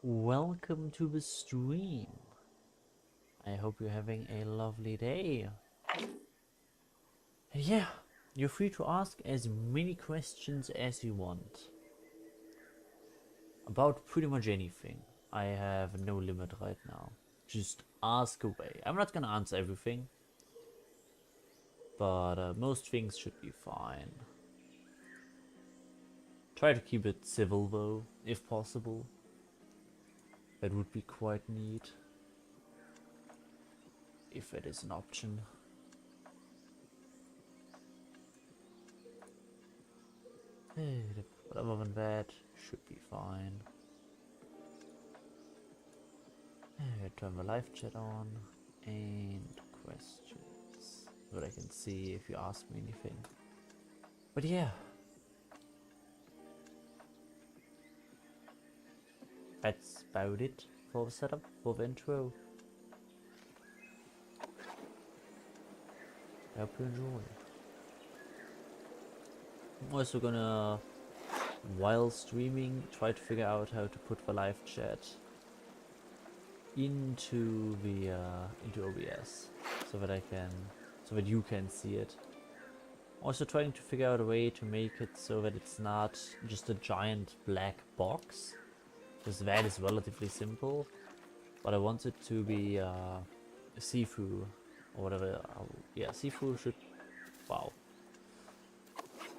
Welcome to the stream. I hope you're having a lovely day. And yeah, you're free to ask as many questions as you want. About pretty much anything. I have no limit right now. Just ask away. I'm not gonna answer everything, but most things should be fine. Try to keep it civil though, if possible. That would be quite neat. If it is an option. But other than that, should be fine. Turn the live chat on and questions, so that I can see if you ask me anything. But yeah, that's about it for the setup, for the intro. I hope you enjoy. I'm also gonna, while streaming, try to figure out how to put the live chat into the into OBS, so that you can see it. Also trying to figure out a way to make it so that it's not just a giant black box, because that is relatively simple, but I want it to be see-through or whatever. Yeah, see-through should, wow.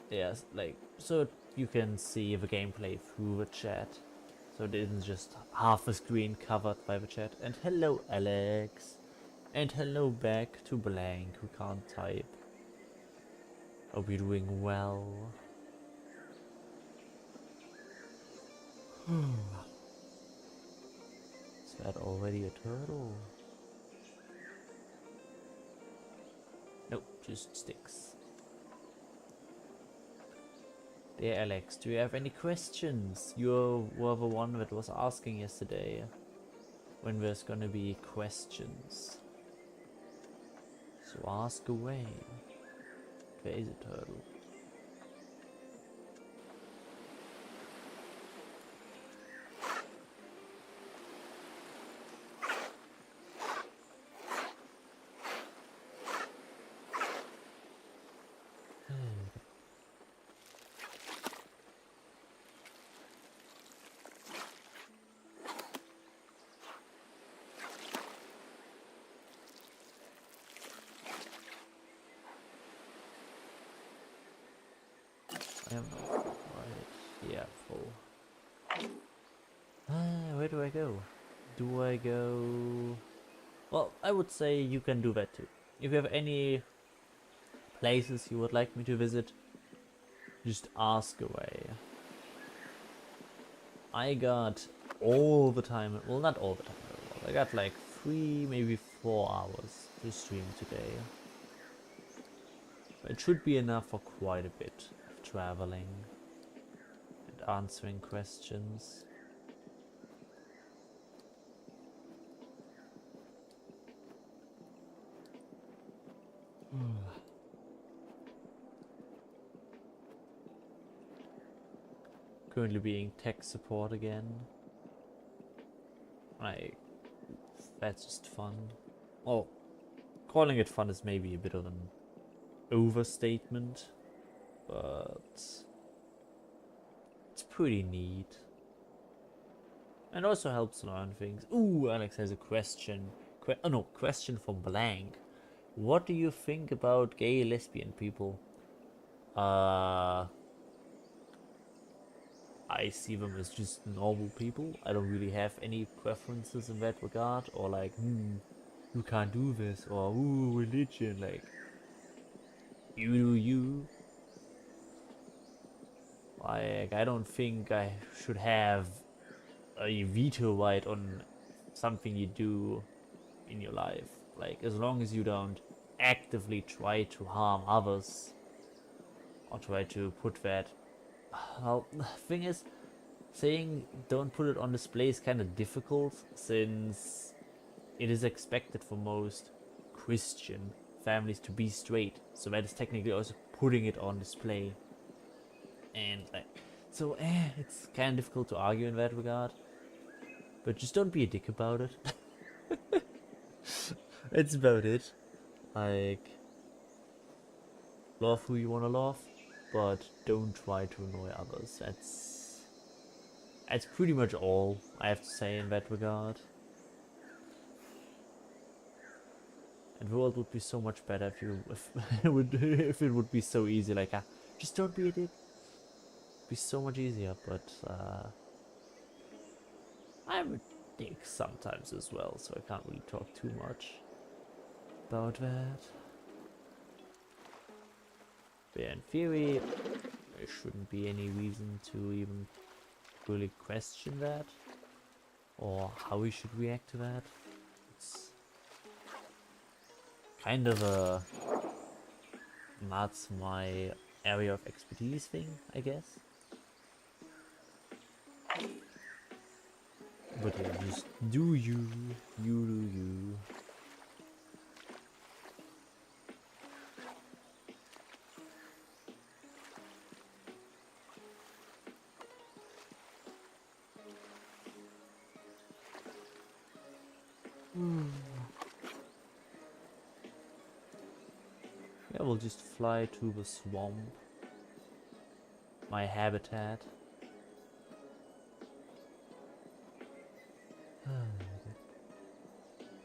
Yes, like, so you can see the gameplay through the chat. So it isn't just half the screen covered by the chat. And hello Alex. And hello back to Blank who can't type. Hope you're doing well. Is that already a turtle? Nope, just sticks. Dear Alex, do you have any questions? You were the one that was asking yesterday when there's gonna be questions. So ask away. There is a turtle. I am not right. Yeah, full. Where do I go? Do I go? Well, I would say you can do that too. If you have any places you would like me to visit, just ask away. I got all the time, well not all the time, I got like 3, maybe 4 hours to stream today. It should be enough for quite a bit of traveling and answering questions. Currently being tech support again. That's just fun. Well, calling it fun is maybe a bit of an overstatement, but it's pretty neat. And also helps learn things. Ooh, Alex has a question. Question from Blank. What do you think about gay lesbian people? I see them as just normal people. I don't really have any preferences in that regard, or like, you can't do this, or ooh, religion, like, you do you. Like, I don't think I should have a veto right on something you do in your life. Like, as long as you don't actively try to harm others, or try to put that. Well, the thing is, saying don't put it on display is kind of difficult, since it is expected for most Christian families to be straight, so that is technically also putting it on display. And like, so it's kind of difficult to argue in that regard. But just don't be a dick about it. That's about it. Like, love who you wanna love, but don't try to annoy others. That's pretty much all I have to say in that regard. And the world would be so much better if if it would be so easy. Like, just don't be a dick. It'd be so much easier. But I'm a dick sometimes as well, so I can't really talk too much about that. But yeah, in theory, there shouldn't be any reason to even really question that, or how we should react to that. It's kind of a not my area of expertise thing, I guess. But yeah, just do you do you. Yeah, we'll just fly to the swamp. My habitat.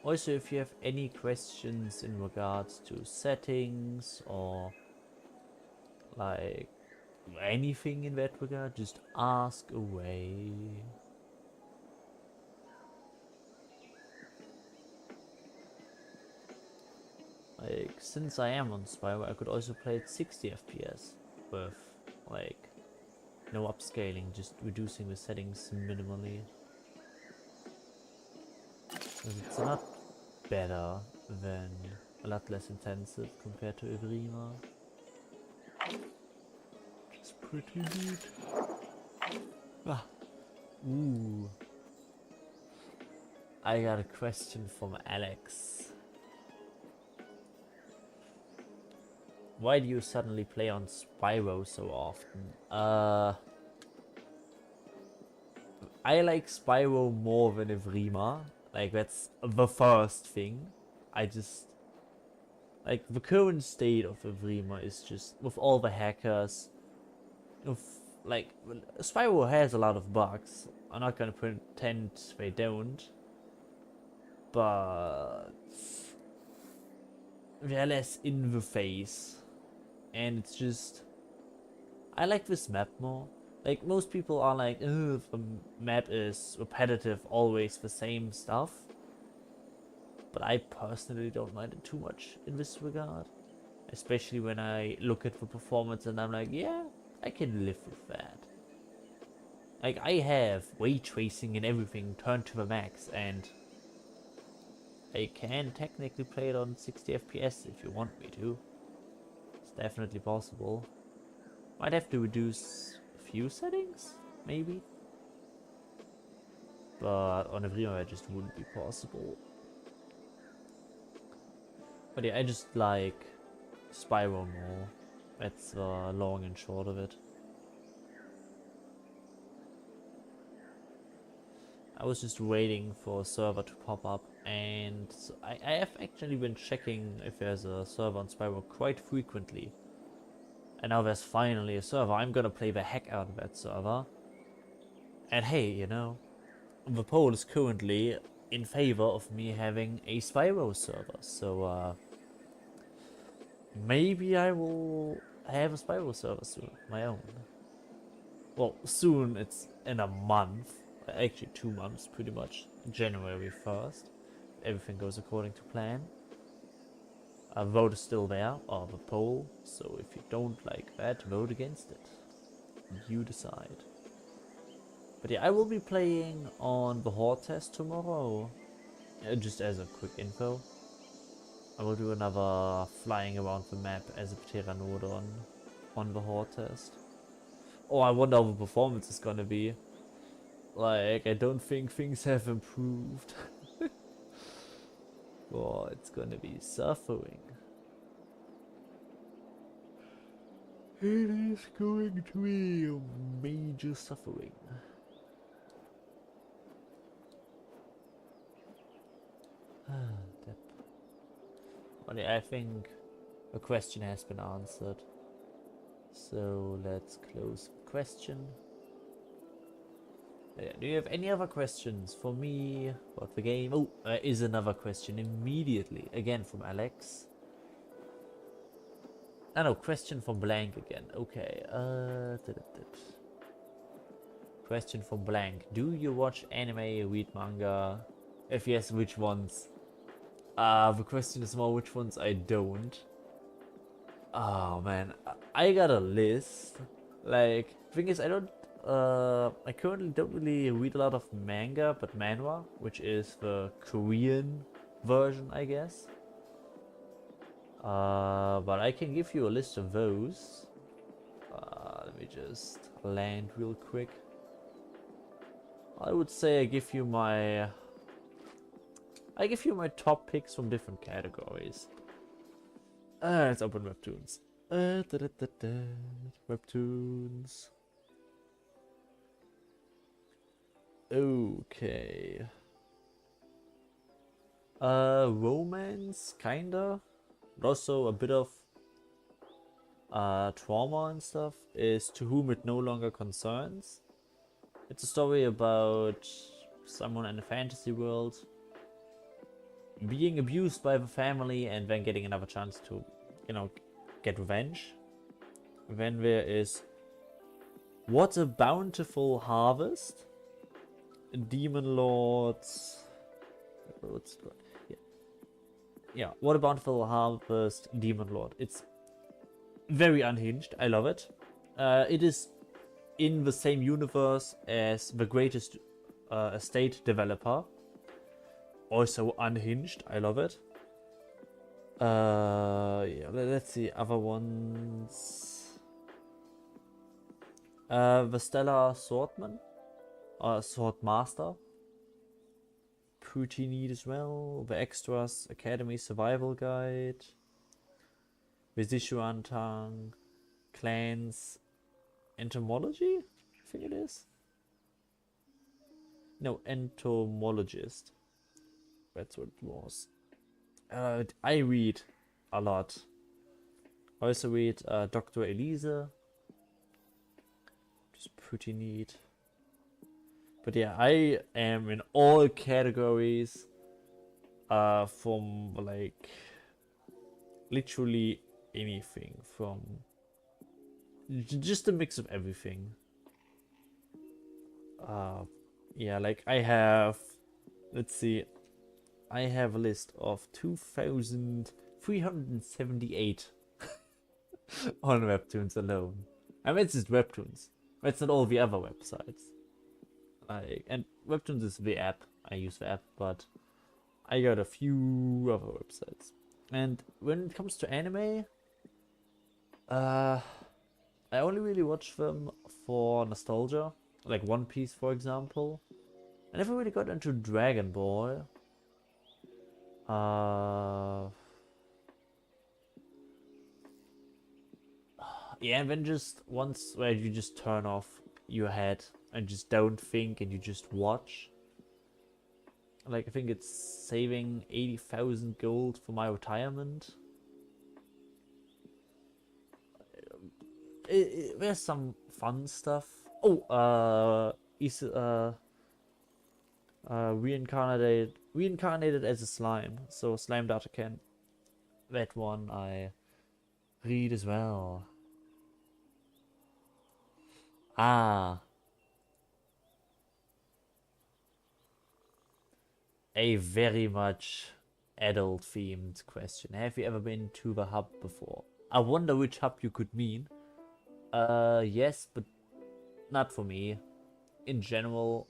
Also, if you have any questions in regards to settings or like anything in that regard, just ask away. Like, since I am on Spyro, I could also play at 60 FPS with like no upscaling, just reducing the settings minimally. It's a lot better than a lot less intensive compared to EVRIMA. It's pretty neat. Ah. Ooh. I got a question from Alex. Why do you suddenly play on Spyro so often? I like Spyro more than EVRIMA. Like, that's the first thing. I just... Like, the current state of EVRIMA is just, with all the hackers, like, Spyro has a lot of bugs. I'm not gonna pretend they don't. But... they're less in the face. And it's just... I like this map more. Like, most people are like, ugh, the map is repetitive, always the same stuff. But I personally don't mind it too much in this regard. Especially when I look at the performance and I'm like, yeah, I can live with that. Like, I have ray tracing and everything turned to the max, and I can technically play it on 60 FPS if you want me to. It's definitely possible. Might have to reduce a few settings, maybe. But on EVRIMA it just wouldn't be possible. But yeah, I just like Spyro more. That's the long and short of it. I was just waiting for a server to pop up, and I have actually been checking if there's a server on Spyro quite frequently. And now there's finally a server. I'm gonna play the heck out of that server. And hey, you know, the poll is currently in favor of me having a Spyro server. So, maybe I will have a Spyro server soon, my own. Well, soon, it's in a month. Actually 2 months, pretty much. January 1st. Everything goes according to plan. A vote is still there, or the poll, so if you don't like that, vote against it. You decide. But yeah, I will be playing on the Horde test tomorrow. Just as a quick info. I will do another flying around the map as a ptera node on the Horde test. Oh, I wonder how the performance is gonna be. Like, I don't think things have improved. Oh, it's gonna be suffering. It is going to be major suffering. But yeah, I think the question has been answered. So let's close the question. Yeah, do you have any other questions for me about the game? Oh, there is another question immediately. Again from Alex. Ah no, question from Blank again. Okay. Question from Blank. Do you watch anime, read manga? If yes, which ones? The question is more which ones I don't. Oh man, I got a list. Like, thing is, I currently don't really read a lot of manga, but manhwa, which is the Korean version, I guess. But I can give you a list of those. Let me just land real quick. I would say I give you my top picks from different categories. Let's open Webtoons. Webtoons. Okay. Romance, kinda. But also a bit of trauma and stuff is To Whom It No Longer Concerns. It's a story about someone in a fantasy world being abused by the family and then getting another chance to, you know, get revenge. Then there is What a Bountiful Harvest. Demon Lords. Yeah, What a Bountiful Harvest, Demon Lord. It's very unhinged. I love it. It is in the same universe as The Greatest Estate Developer. Also unhinged. I love it. Yeah, let's see other ones. The Stellar Swordman. Swordmaster. Pretty neat as well. The Extras Academy Survival Guide. The Zishuantang Clans Entomology? I think it is. No, Entomologist. That's what it was. I read a lot. I also read Dr. Elise. Which is pretty neat. But yeah, I am in all categories from like literally anything. From just a mix of everything. Yeah, like I have, let's see, I have a list of 2,378 on Webtoons alone. I mean, it's just Webtoons. It's not all the other websites. And Webtoons is the app. I use the app, but I got a few other websites. And when it comes to anime, I only really watch them for nostalgia, like One Piece, for example. I never really got into Dragon Ball. Yeah, and then just once where you just turn off your head and just don't think and you just watch. Like, I think it's saving 80,000 gold for my retirement. There's some fun stuff. Oh, reincarnated as a slime. So Slime Data Can. That one I read as well. Ah. A very much adult themed question. Have you ever been to the hub before? I wonder which hub you could mean. Yes, but not for me. In general,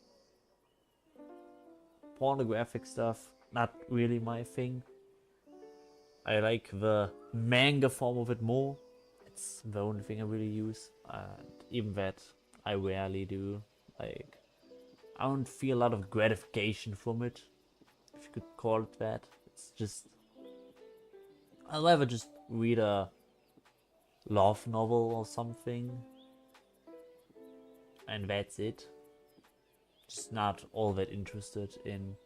pornographic stuff, not really my thing. I like the manga form of it more. It's the only thing I really use. And even that, I rarely do. Like, I don't feel a lot of gratification from it, if you could call it that. It's just, I'd rather just read a love novel or something. And that's it. Just not all that interested in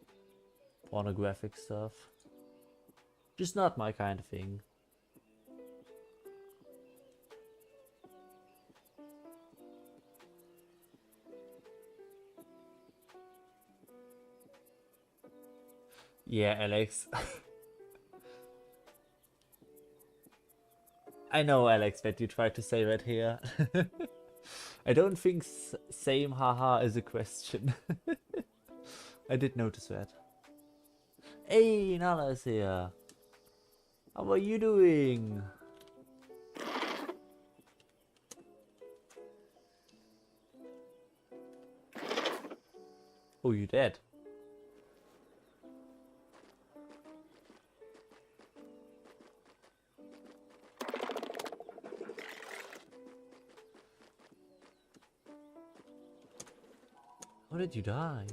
pornographic stuff. Just not my kind of thing. Yeah, Alex. I know, Alex, that you tried to say that here. I don't think same haha is a question. I did notice that. Hey, Nala is here. How are you doing? Oh, you dead? How did you die?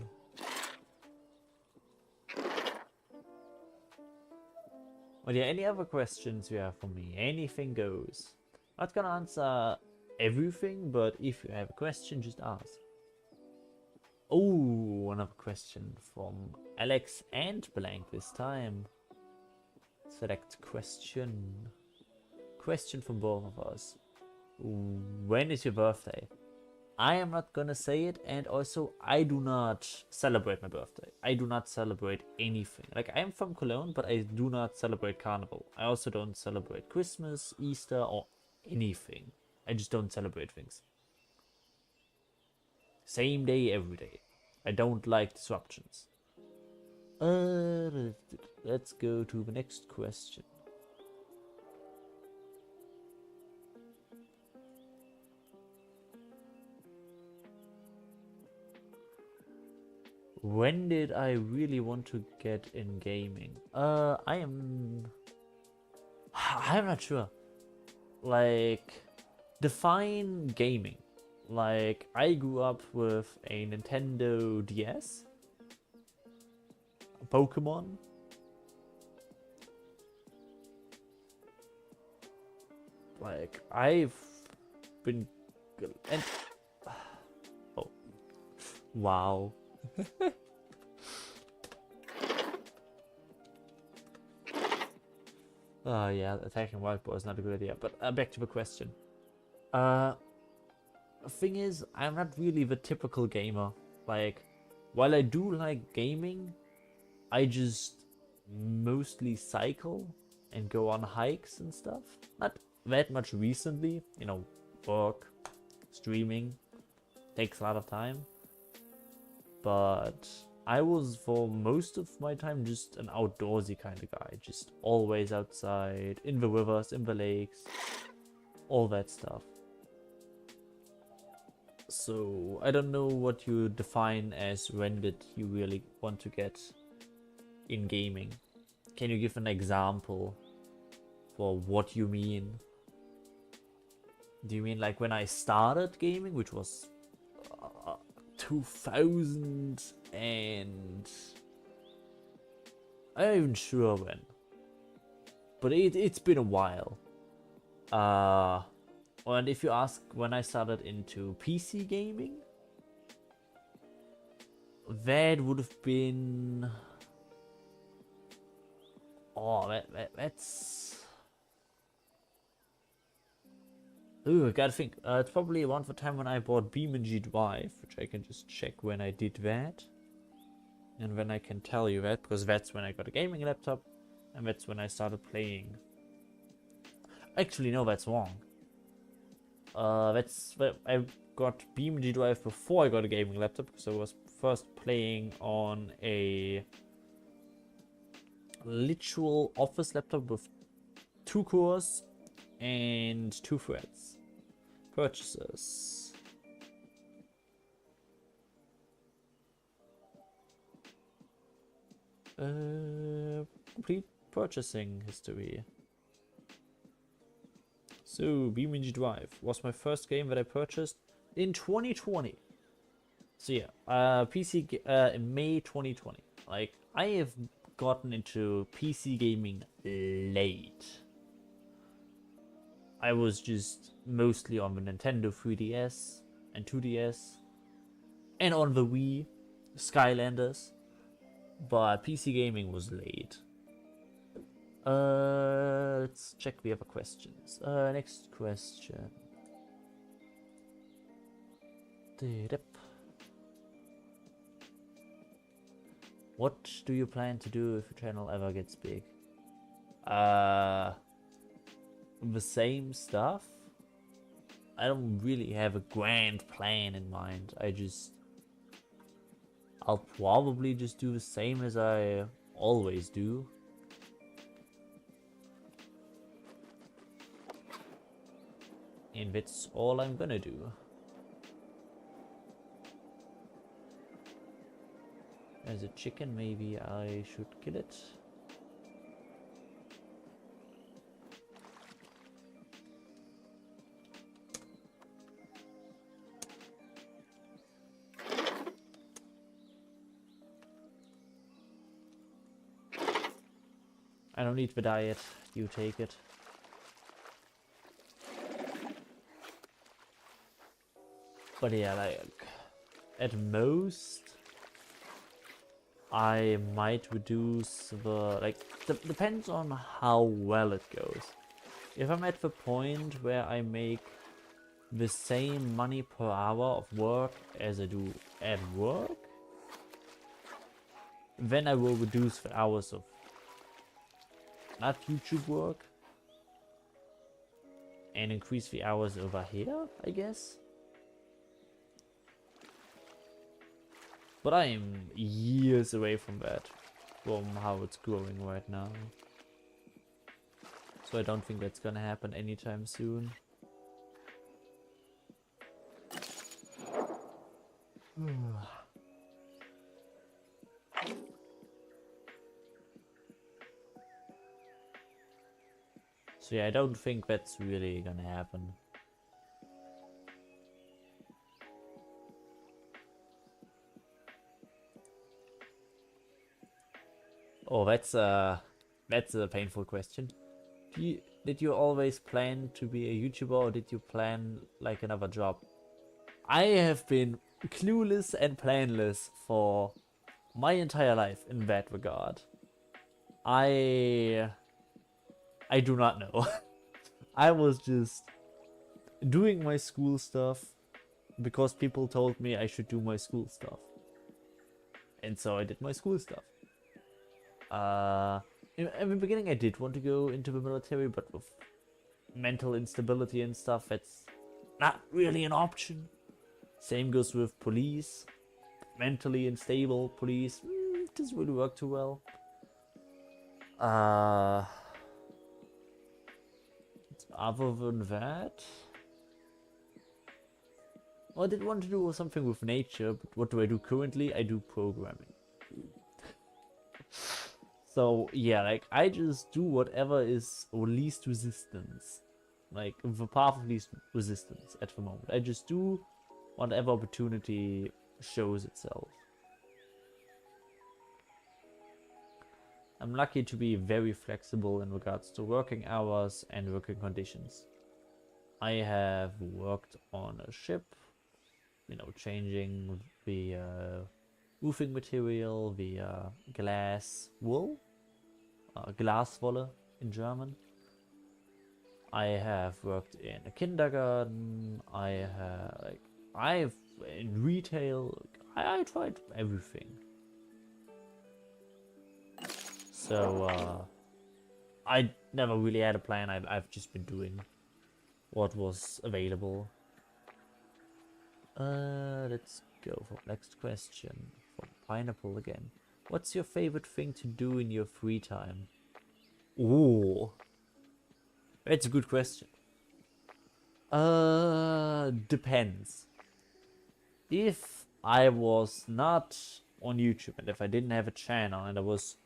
Well, yeah, any other questions you have for me? Anything goes. Not gonna answer everything, but if you have a question, just ask. Oh, another question from Alex and Blank this time. Select question. Question from both of us. When is your birthday? I am not gonna say it, and also I do not celebrate my birthday. I do not celebrate anything. Like, I am from Cologne, but I do not celebrate Carnival. I also don't celebrate Christmas, Easter, or anything. I just don't celebrate things. Same day, every day. I don't like disruptions. Let's go to the next question. When did I really want to get in gaming? I'm not sure. Like, define gaming. Like, I grew up with a Nintendo DS, Pokemon. Like, I've been, and oh, wow. Yeah, attacking wild boar is not a good idea. But back to the question. Thing is, I'm not really the typical gamer. Like, while I do like gaming, I just mostly cycle and go on hikes and stuff. Not that much recently, you know, work, streaming, takes a lot of time. But I was, for most of my time, just an outdoorsy kind of guy. Just always outside, in the rivers, in the lakes, all that stuff. So I don't know what you define as when did you really want to get in gaming. Can you give an example for what you mean? Do you mean like when I started gaming, which was 2000 and I'm not even sure when, but it's been a while. And if you ask when I started into PC gaming, that would have been, that's, ooh, I gotta think. It's probably around the time when I bought BeamNG Drive, which I can just check when I did that. And then I can tell you that, because that's when I got a gaming laptop, and that's when I started playing. Actually, no, that's wrong. I got BeamNG Drive before I got a gaming laptop, because I was first playing on a literal office laptop with 2 cores and 2 threads. Purchases. Complete purchasing history. So, BeamNG Drive was my first game that I purchased in 2020. So yeah, PC in May 2020. Like, I have gotten into PC gaming late. I was just mostly on the Nintendo 3DS and 2DS and on the Wii, Skylanders, but PC gaming was late. Let's check the other questions. Next question. What do you plan to do if your channel ever gets big? The same stuff. I don't really have a grand plan in mind. I'll probably just do the same as I always do. And that's all I'm gonna do. There's a chicken, maybe I should kill it. I don't need the diet, you take it. But yeah, like, at most, I might reduce the, like, depends on how well it goes. If I'm at the point where I make the same money per hour of work as I do at work, then I will reduce the hours of not YouTube work and increase the hours over here, I guess. But I am years away from that, from how it's growing right now. So I don't think that's gonna happen anytime soon. So yeah, I don't think that's really gonna happen. Oh, that's a painful question. Did you always plan to be a YouTuber, or did you plan like another job? I have been clueless and planless for my entire life in that regard. I do not know. I was just doing my school stuff because people told me I should do my school stuff. And so I did my school stuff. In the beginning I did want to go into the military, but with mental instability and stuff, that's not really an option. Same goes with police. Mentally unstable police doesn't really work too well. Other than that, well, I did want to do something with nature, but what do I do currently? I do programming. So yeah, like, I just do whatever is least resistance, like the path of least resistance at the moment. I just do whatever opportunity shows itself. I'm lucky to be very flexible in regards to working hours and working conditions. I have worked on a ship, you know, changing the roofing material, the glass wool, Glaswolle in German. I have worked in a kindergarten. I've in retail. I tried everything. So I never really had a plan. I've just been doing what was available. Let's go for next question from Pineapple again. What's your favorite thing to do in your free time? Ooh, that's a good question. Depends. If I was not on YouTube and if I didn't have a channel and I was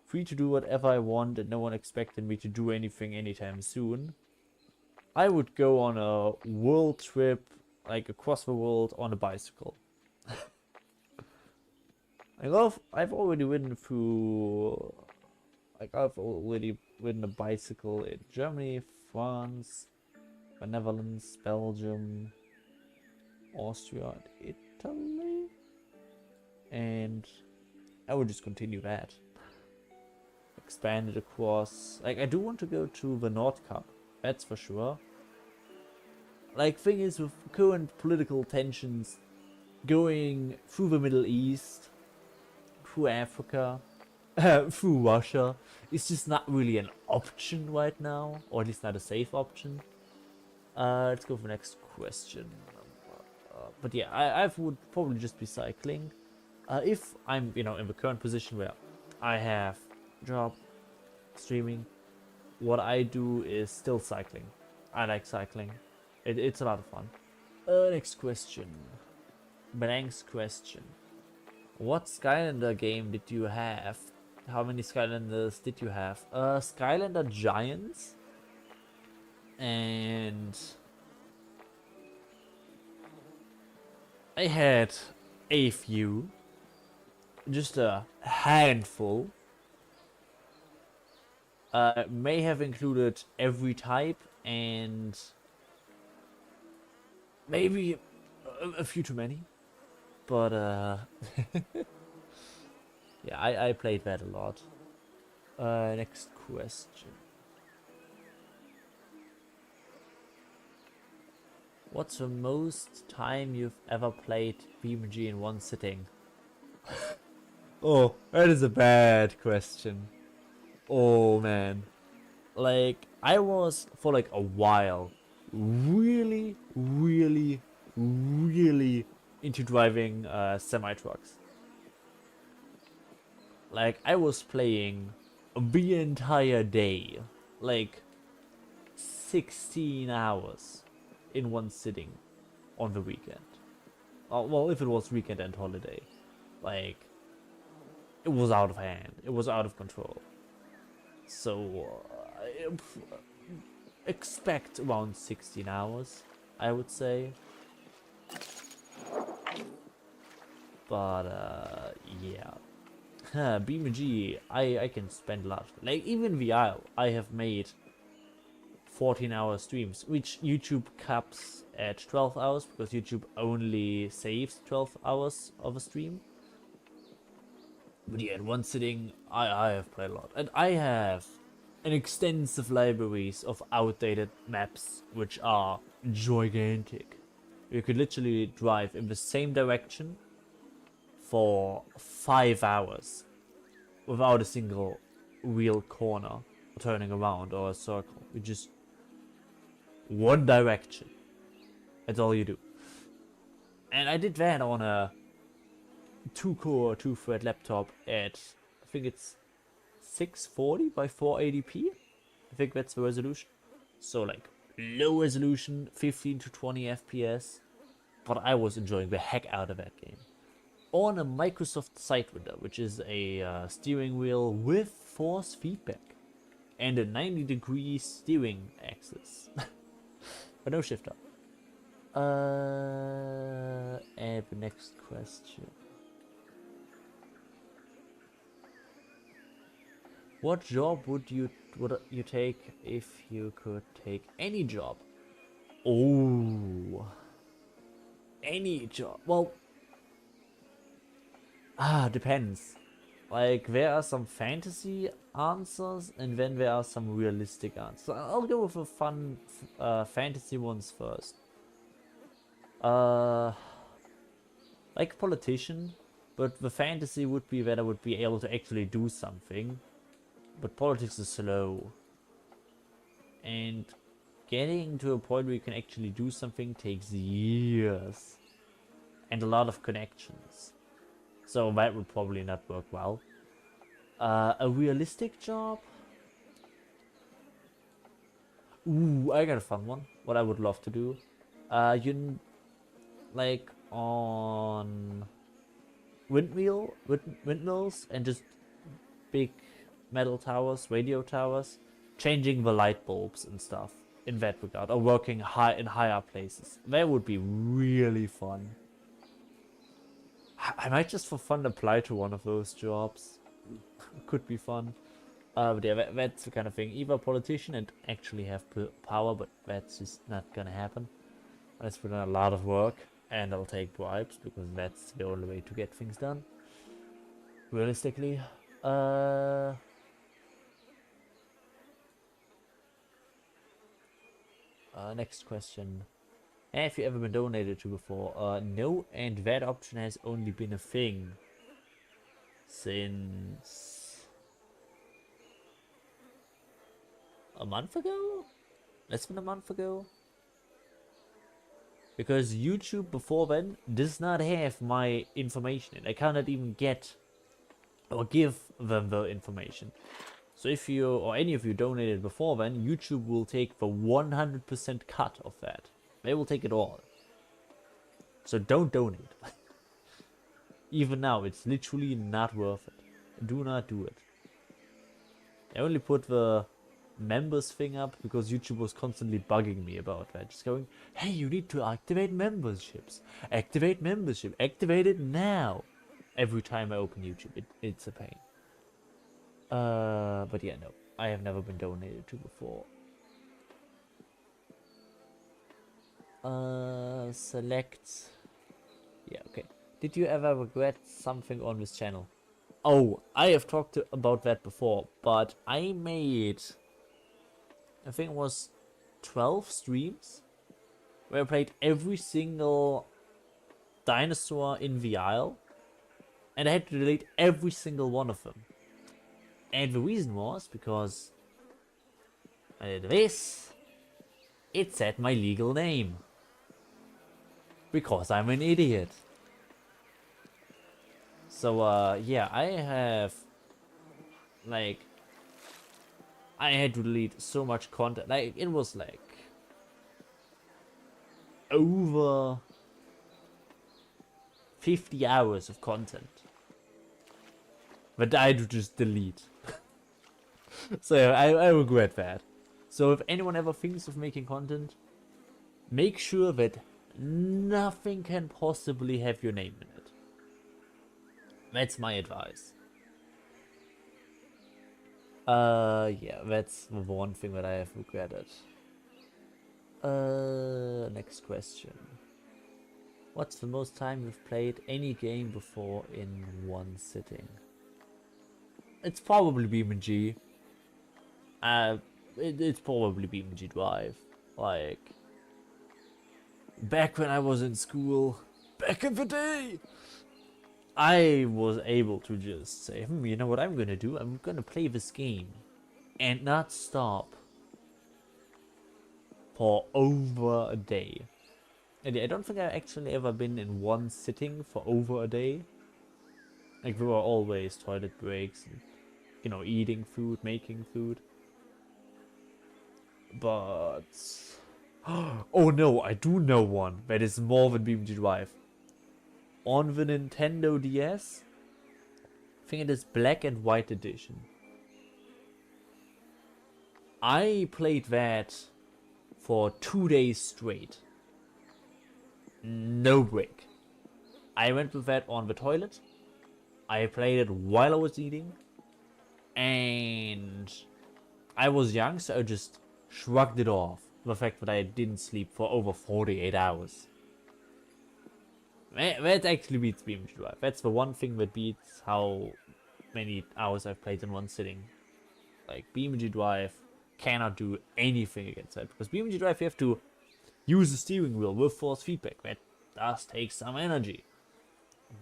free to do whatever I want and no one expected me to do anything anytime soon, I would go on a world trip, like across the world, on a bicycle. I've already ridden through, like, I've already ridden a bicycle in Germany, France, the Netherlands, Belgium, Austria, and Italy, and I would just continue that. expand it across. Like, I do want to go to the Nord Cup, that's for sure. Like, thing is, with current political tensions going through the Middle East, through Africa, through Russia, it's just not really an option right now, or at least not a safe option. Let's go for the next question. But yeah, I would probably just be cycling. If I'm, you know, in the current position where I have job, streaming, what I do is still cycling. I like cycling. It's a lot of fun. Next question. Blank's question. What Skylander game did you have? How many Skylanders did you have? Skylander Giants. And I had a few. Just a handful. May have included every type and maybe a few too many. But yeah, I played that a lot. Next question. What's the most time you've ever played BMG in one sitting? Oh, that is a bad question. Oh man. Like, I was for like a while really into driving semi-trucks. Like, I was playing the entire day, like 16 hours in one sitting on the weekend. Well, if it was weekend and holiday, like, it was out of hand. It was out of control. So, expect around 16 hours, I would say. But, yeah. BMG, I can spend a lot. Like, even the Isle, I have made 14-hour streams, which YouTube caps at 12 hours, because YouTube only saves 12 hours of a stream. But yeah, in one sitting, I have played a lot. And I have an extensive libraries of outdated maps, which are gigantic. You could literally drive in the same direction for 5 hours without a single real corner, turning around, or a circle. You just one direction. That's all you do. And I did that on a 2-core, 2-thread laptop at, I think it's 640 by 480p. I think that's the resolution. So like low resolution, 15 to 20 FPS. But I was enjoying the heck out of that game. On a Microsoft Sidewinder, which is a steering wheel with force feedback. And a 90-degree steering axis. But no shifter. And the next question. What job would you take if you could take any job? Oh, any job. Well, depends. Like, there are some fantasy answers, and then there are some realistic answers. I'll go with the fun fantasy ones first. Like politician, but the fantasy would be that I would be able to actually do something. But politics is slow. And getting to a point where you can actually do something takes years. And a lot of connections. So that would probably not work well. A realistic job? Ooh, I got a fun one. What I would love to do. Like on windmills and just big metal towers, radio towers, changing the light bulbs and stuff in that regard, or working in higher places. That would be really fun. I might just for fun apply to one of those jobs. Could be fun. But yeah, that's the kind of thing. Either a politician and actually have power, but that's just not gonna happen. Unless we've done a lot of work, and I'll take bribes, because that's the only way to get things done. Realistically. Next question. Have you ever been donated to before? No, and that option has only been a thing since a month ago? Less than a month ago? Because YouTube before then does not have my information and I cannot even get or give them the information. So if you or any of you donated before then, YouTube will take the 100% cut of that. They will take it all. So don't donate. Even now, it's literally not worth it. Do not do it. I only put the members thing up because YouTube was constantly bugging me about that. Just going, hey, you need to activate memberships. Activate membership. Activate it now. Every time I open YouTube, it's a pain. But yeah, no. I have never been donated to before. Select. Yeah, okay. Did you ever regret something on this channel? Oh, I have talked about that before, but I made, I think it was 12 streams where I played every single dinosaur in the Isle, and I had to delete every single one of them. And the reason was because I did this. It said my legal name. Because I'm an idiot. So, yeah, I have, like, I had to delete so much content. Like, it was like over 50 hours of content that I had to just delete. So yeah, I regret that. So if anyone ever thinks of making content, make sure that nothing can possibly have your name in it. That's my advice. Yeah, that's the one thing that I have regretted. Next question. What's the most time you've played any game before in one sitting? It's probably BeamNG. It's probably BeamNG Drive. Like, back when I was in school, back in the day, I was able to just say, you know what I'm gonna do? I'm gonna play this game and not stop for over a day. And I don't think I've actually ever been in one sitting for over a day. Like, there were always toilet breaks and, you know, eating food, making food. But oh no, I do know one that is more than BeamNG Drive. On the Nintendo DS, I think it is Black and White Edition. I played that for 2 days straight. No break. I went with that on the toilet. I played it while I was eating. And I was young, so I just shrugged it off. The fact that I didn't sleep for over 48 hours. That actually beats BeamNG Drive. That's the one thing that beats how many hours I've played in one sitting. Like, BeamNG Drive cannot do anything against that. Because BeamNG Drive, you have to use the steering wheel with force feedback. That does take some energy.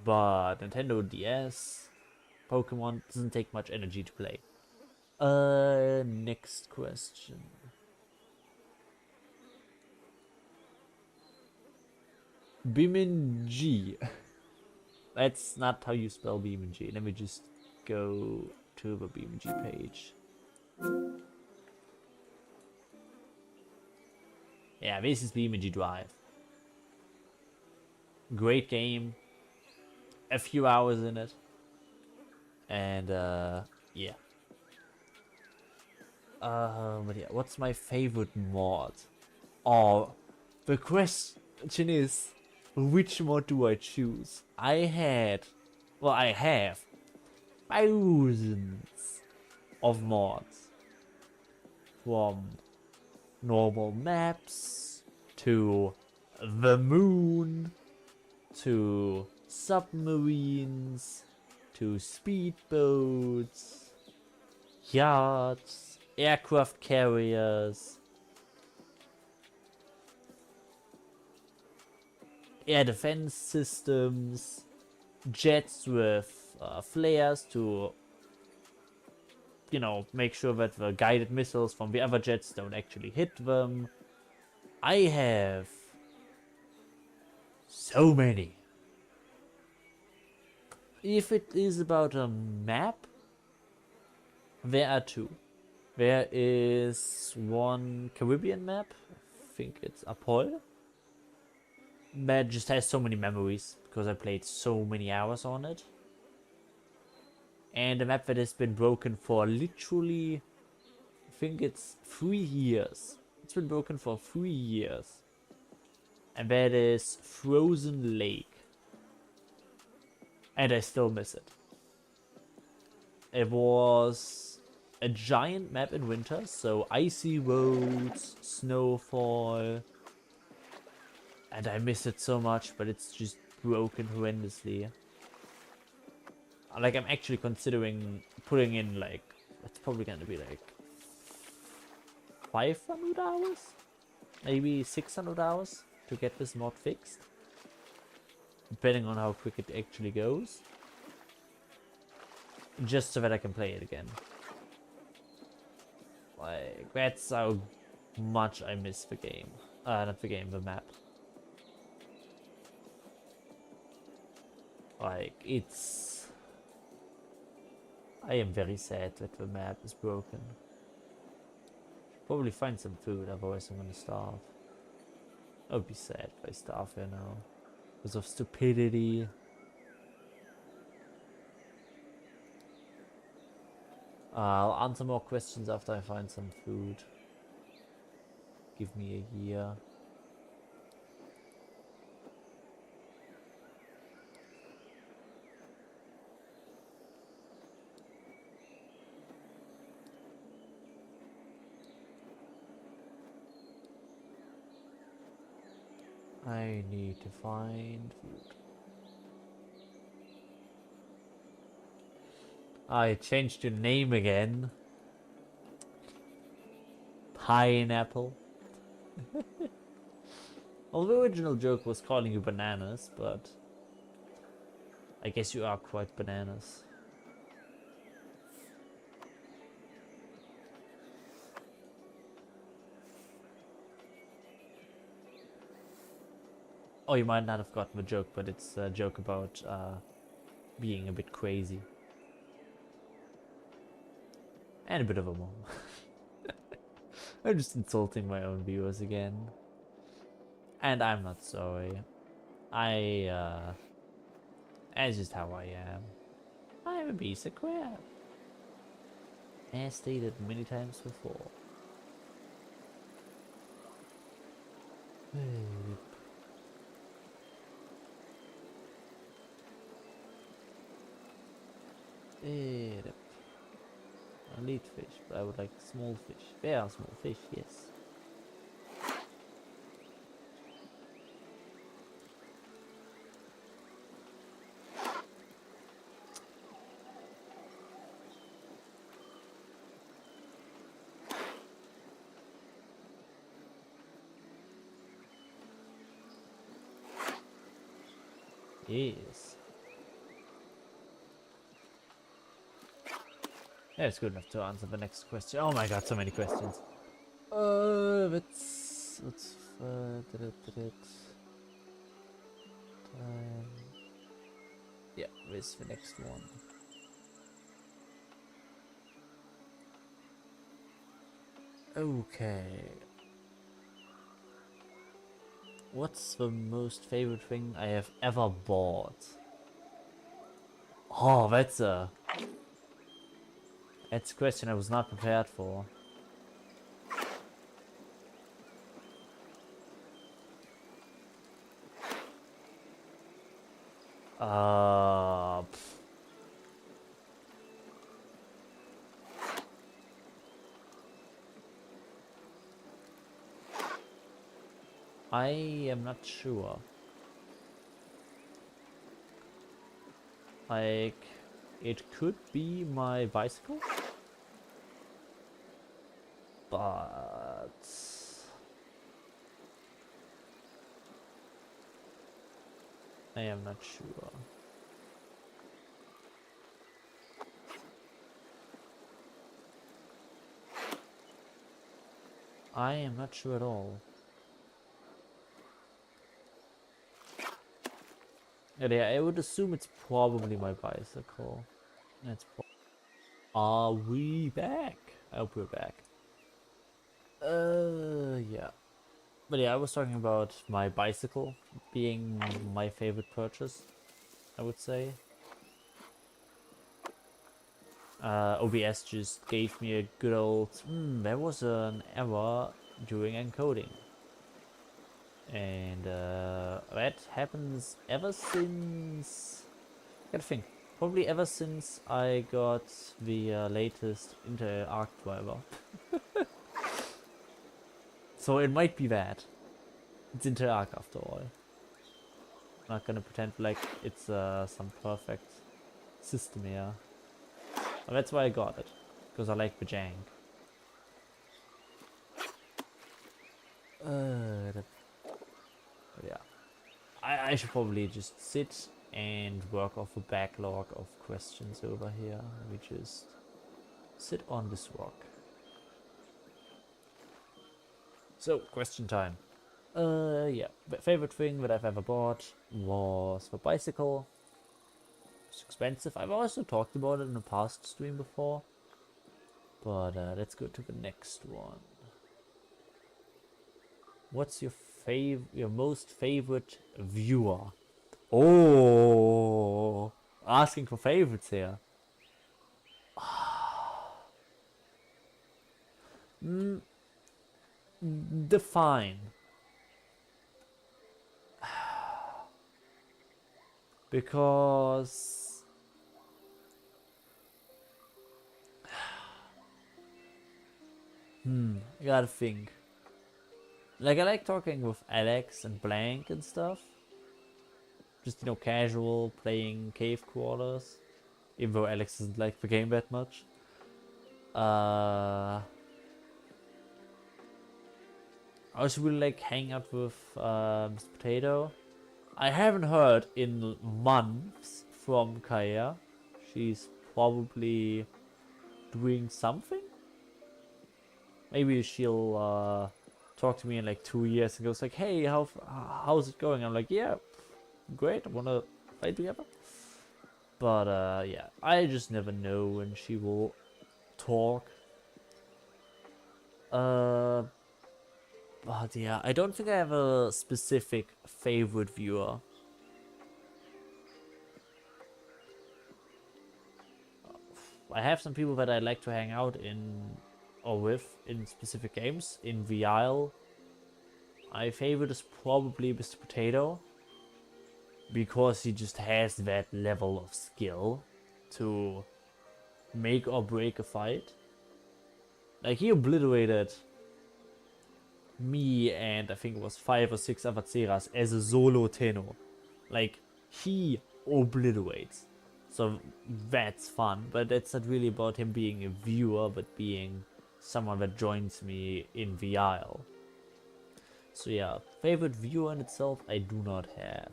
But Nintendo DS, Pokemon doesn't take much energy to play. Next question. BeamNG. That's not how you spell BeamNG. Let me just go to the BeamNG page. Yeah, this is BeamNG Drive. Great game. A few hours in it. And, yeah. But yeah, what's my favorite mod? Oh, the question is, which mod do I choose? I have thousands of mods. From normal maps, to the moon, to submarines, to speedboats, yachts, aircraft carriers, air defense systems, jets with flares to, you know, make sure that the guided missiles from the other jets don't actually hit them. I have so many. If it is about a map, there are two. There is one Caribbean map, I think it's Apol, that just has so many memories because I played so many hours on it. And a map that has been broken for literally, I think it's 3 years. It's been broken for 3 years. And that is Frozen Lake. And I still miss it. It was a giant map in winter, so icy roads, snowfall. And I miss it so much, but it's just broken horrendously. Like, I'm actually considering putting in, like, it's probably gonna be like 500 hours? Maybe 600 hours to get this mod fixed. Depending on how quick it actually goes. Just so that I can play it again. Like, that's how much I miss the game. Not the game, the map. Like, it's... I am very sad that the map is broken. Probably find some food, otherwise I'm gonna starve. I would be sad if I starve here now. Because of stupidity. I'll answer more questions after I find some food. Give me a year. I need to find food. I changed your name again. Pineapple. Well, the original joke was calling you bananas, but I guess you are quite bananas. Oh, you might not have gotten the joke, but it's a joke about being a bit crazy. And a bit of a mom. I'm just insulting my own viewers again. And I'm not sorry. That's just how I am. I'm a piece of crap. As stated many times before. I need fish, but I would like small fish. There are small fish, yes. Yes. Yeah, it's good enough to answer the next question. Oh my god, so many questions. Let's yeah, where's the next one? Okay. What's the most favorite thing I have ever bought? Oh, that's a question I was not prepared for. I am not sure. Like, it could be my bicycle, but I am not sure. I am not sure at all. Yeah, I would assume it's probably my bicycle. That's Are we back? I hope we're back. Yeah. But yeah, I was talking about my bicycle being my favorite purchase, I would say. OBS just gave me a good old, there was an error during encoding. And that happens ever since, I gotta think, probably ever since I got the latest Intel Arc driver. So it might be that. It's Intel Arc after all. I'm not gonna pretend like it's some perfect system here. But that's why I got it. Because I like the jank. Yeah. I should probably just sit and work off a backlog of questions over here. We just sit on this rock. So, question time. Yeah. The favorite thing that I've ever bought was the bicycle. It's expensive. I've also talked about it in a past stream before. But let's go to the next one. What's your most favorite viewer? Oh, asking for favorites here. Define. Because I gotta think. Like, I like talking with Alex and Blank and stuff. Just, you know, casual, playing cave quarters. Even though Alex doesn't like the game that much. I also really like hanging out with Mr. Potato. I haven't heard in months from Kaya. She's probably doing something. Maybe she'll talk to me in like 2 years and goes like, "Hey, how's it going?" I'm like, "Yeah, great. I wanna play together." But yeah, I just never know when she will talk. But yeah, I don't think I have a specific favorite viewer. I have some people that I like to hang out in or with in specific games. In the Isle, my favorite is probably Mr. Potato, because he just has that level of skill to make or break a fight. Like, he obliterated me and I think it was 5 or 6 other Ceras as a solo Tenno. Like, he obliterates. So that's fun, but that's not really about him being a viewer, but being someone that joins me in the Isle. So yeah, favorite viewer in itself I do not have.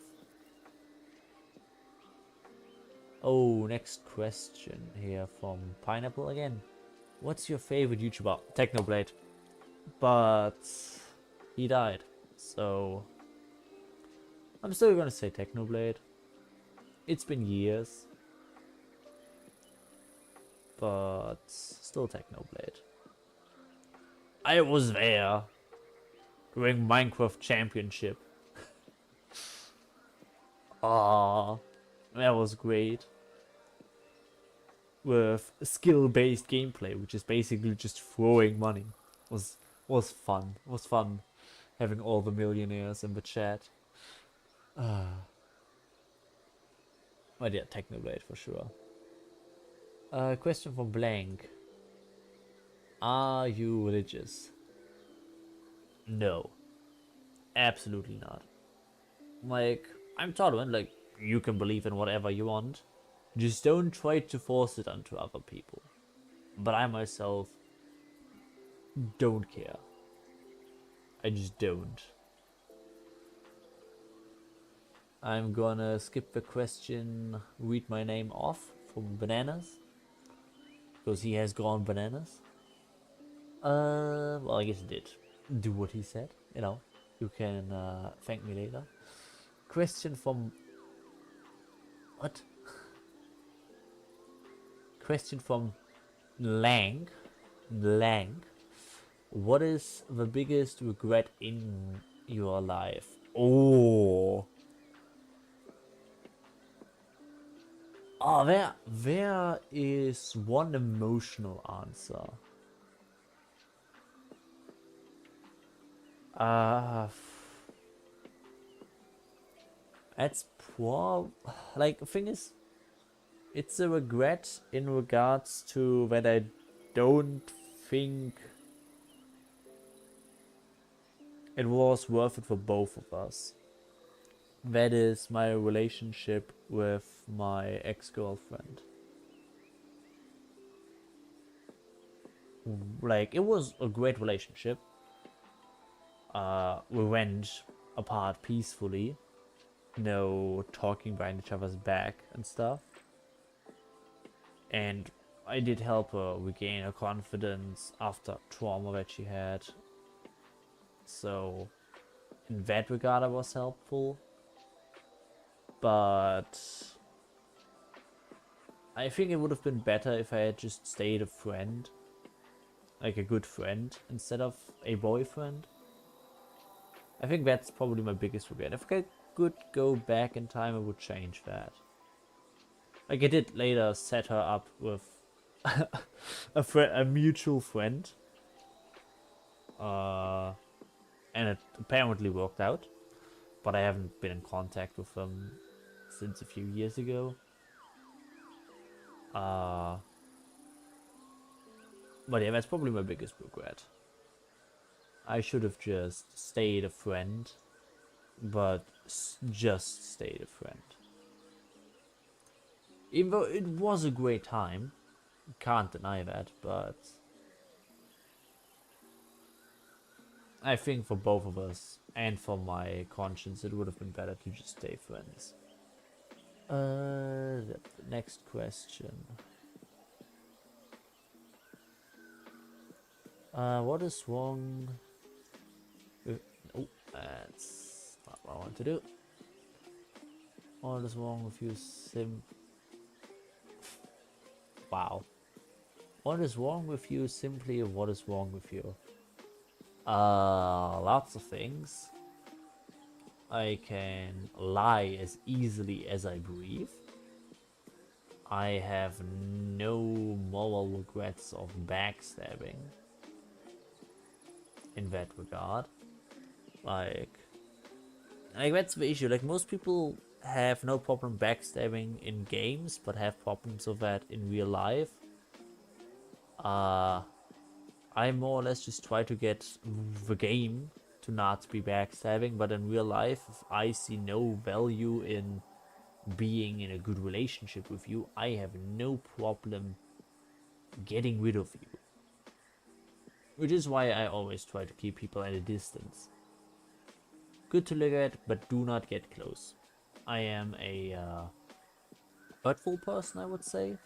Oh, next question here from Pineapple again. What's your favorite YouTuber? Technoblade. But he died, so I'm still gonna say Technoblade. It's been years, but still Technoblade. I was there during Minecraft Championship. Ah, that was great. With skill-based gameplay, which is basically just throwing money. Was fun. It was fun having all the millionaires in the chat. But yeah, Technoblade for sure. Question from Blank. Are you religious? No. Absolutely not. Like, I'm tolerant, like, you can believe in whatever you want. Just don't try to force it onto other people. But I myself don't care. I just don't. I'm gonna skip the question, read my name off from Bananas, because he has gone bananas. Well, I guess he did do what he said, you know. You can thank me later. Question from... What? Question from Lang. Lang. What is the biggest regret in your life? Oh. Oh, there is one emotional answer. That's poor. Like, the thing is, it's a regret in regards to that I don't think it was worth it for both of us. That is my relationship with my ex-girlfriend. Like, it was a great relationship. We went apart peacefully. No talking behind each other's back and stuff. And I did help her regain her confidence after trauma that she had. So, in that regard, I was helpful. But I think it would have been better if I had just stayed a friend. Like a good friend, instead of a boyfriend. I think that's probably my biggest regret. If I could go back in time, I would change that. Like, I did later set her up with a mutual friend. And it apparently worked out. But I haven't been in contact with them since a few years ago. But yeah, that's probably my biggest regret. I should have just stayed a friend, but just stayed a friend. Even though it was a great time, can't deny that, but I think for both of us and for my conscience, it would have been better to just stay friends. The next question. What is wrong with... Oh, that's not what I want to do. What is wrong with you, Wow. What is wrong with you? Simply, what is wrong with you? Lots of things. I can lie as easily as I breathe. I have no moral regrets of backstabbing. In that regard. Like that's the issue. Like, most people have no problem backstabbing in games, but have problems with that in real life. I more or less just try to get the game to not be backstabbing, but in real life, if I see no value in being in a good relationship with you, I have no problem getting rid of you. Which is why I always try to keep people at a distance. Good to look at, but do not get close. I am a hurtful person, I would say.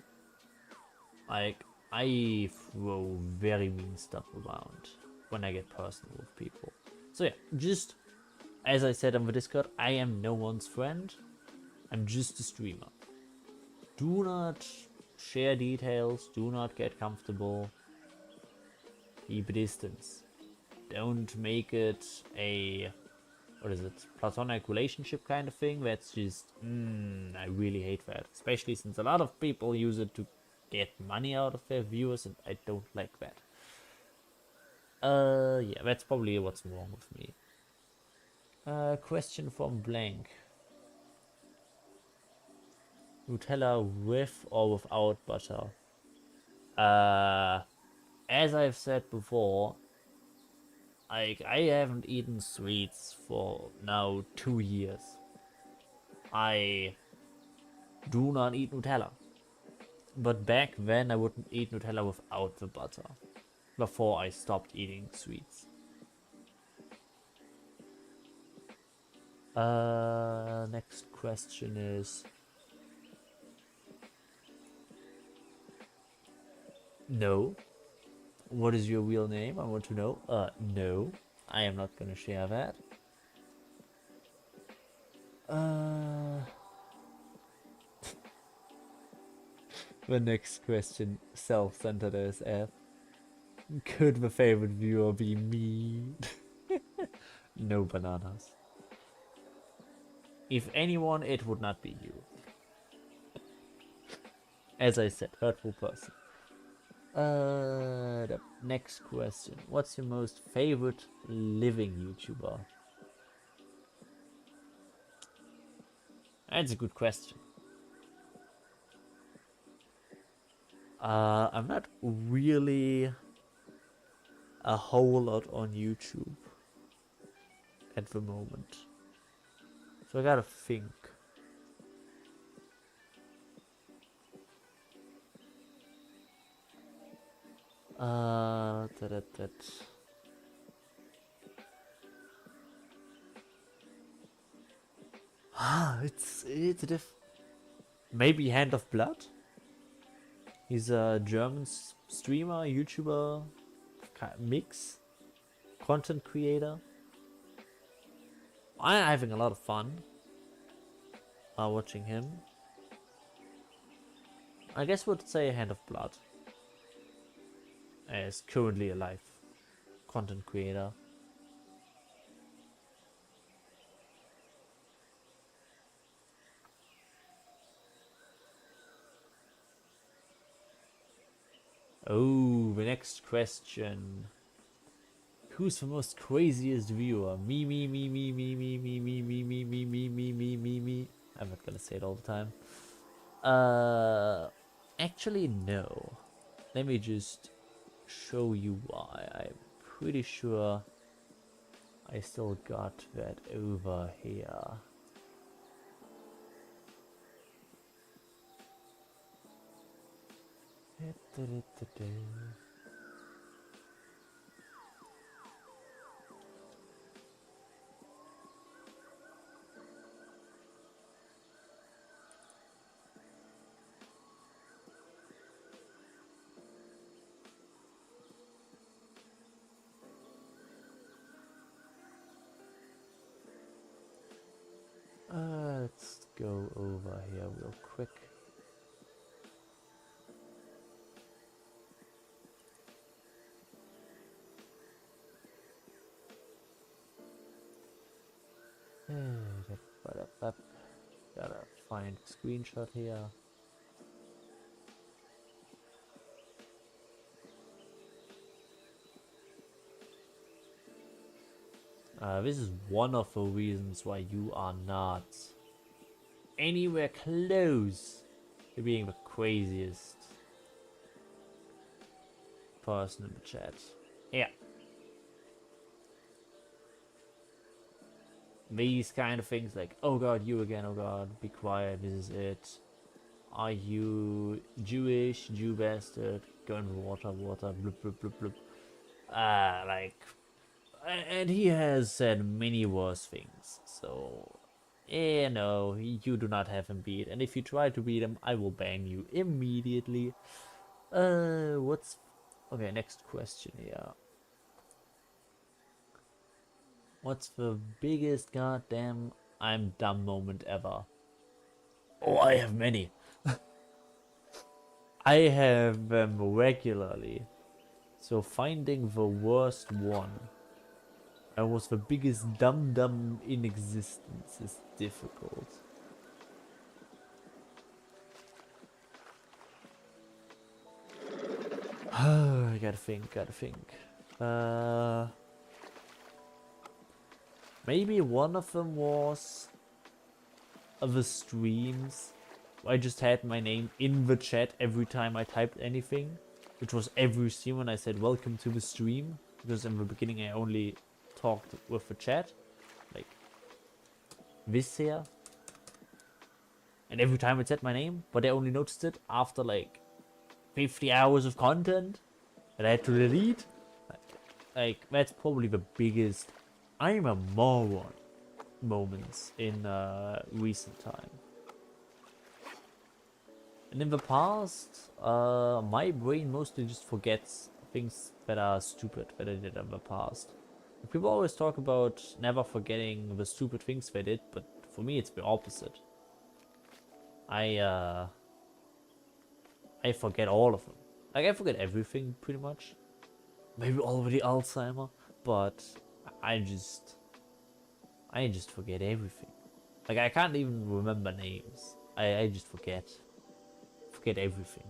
Like, I throw very mean stuff around when I get personal with people. So yeah, just as I said on the Discord, I am no one's friend. I'm just a streamer. Do not share details. Do not get comfortable. Keep a distance. Don't make it a... what is it? Platonic relationship kind of thing. That's just... I really hate that. Especially since a lot of people use it to get money out of their viewers, and I don't like that. Yeah, that's probably what's wrong with me. Question from Blank. Nutella with or without butter? As I've said before, I haven't eaten sweets for now 2 years. I do not eat Nutella. But back then I wouldn't eat Nutella without the butter. Before I stopped eating sweets. Next question is no. What is your real name? I want to know. No. I am not gonna share that. The next question, self-centered as F. Could the favorite viewer be me? No bananas. If anyone, it would not be you. As I said, hurtful person. The next question. What's your most favorite living YouTuber? That's a good question. I'm not really a whole lot on YouTube at the moment. So I gotta think. It's a maybe Hand of Blood. He's a German streamer, YouTuber, mix, content creator. I'm having a lot of fun watching him. I guess would say Hand of Blood. Is currently alive content creator. Oh, the next question. Who's the most craziest viewer? Me. I'm not gonna say it all the time. Actually no. Let me just show you why. I'm pretty sure I still got that over here. Let's go over here real quick. Gotta find a screenshot here. This is one of the reasons why you are not anywhere close to being the craziest person in the chat. Yeah. These kind of things like, oh god, you again, oh god, be quiet, this is it. Are you Jewish, Jew bastard, go in the water, bloop, bloop, bloop, bloop. Like, and he has said many worse things, so, no, you do not have him beat, and if you try to beat him, I will ban you immediately. Okay, next question here. What's the biggest goddamn I'm dumb moment ever? Oh, I have many. I have them regularly. So finding the worst one and was the biggest dumb in existence is difficult. I gotta think. Maybe one of them was the streams. I just had my name in the chat every time I typed anything, which was every stream when I said welcome to the stream, because in the beginning I only talked with the chat, like this here, and every time it said my name, but I only noticed it after like 50 hours of content that I had to delete. Like that's probably the biggest I'm a moron moments in recent time. And in the past, my brain mostly just forgets things that are stupid that I did in the past. People always talk about never forgetting the stupid things they did, but for me it's the opposite. I forget all of them. Like, I forget everything pretty much. Maybe already Alzheimer, but I just forget everything. Like, I can't even remember names. I just forget everything.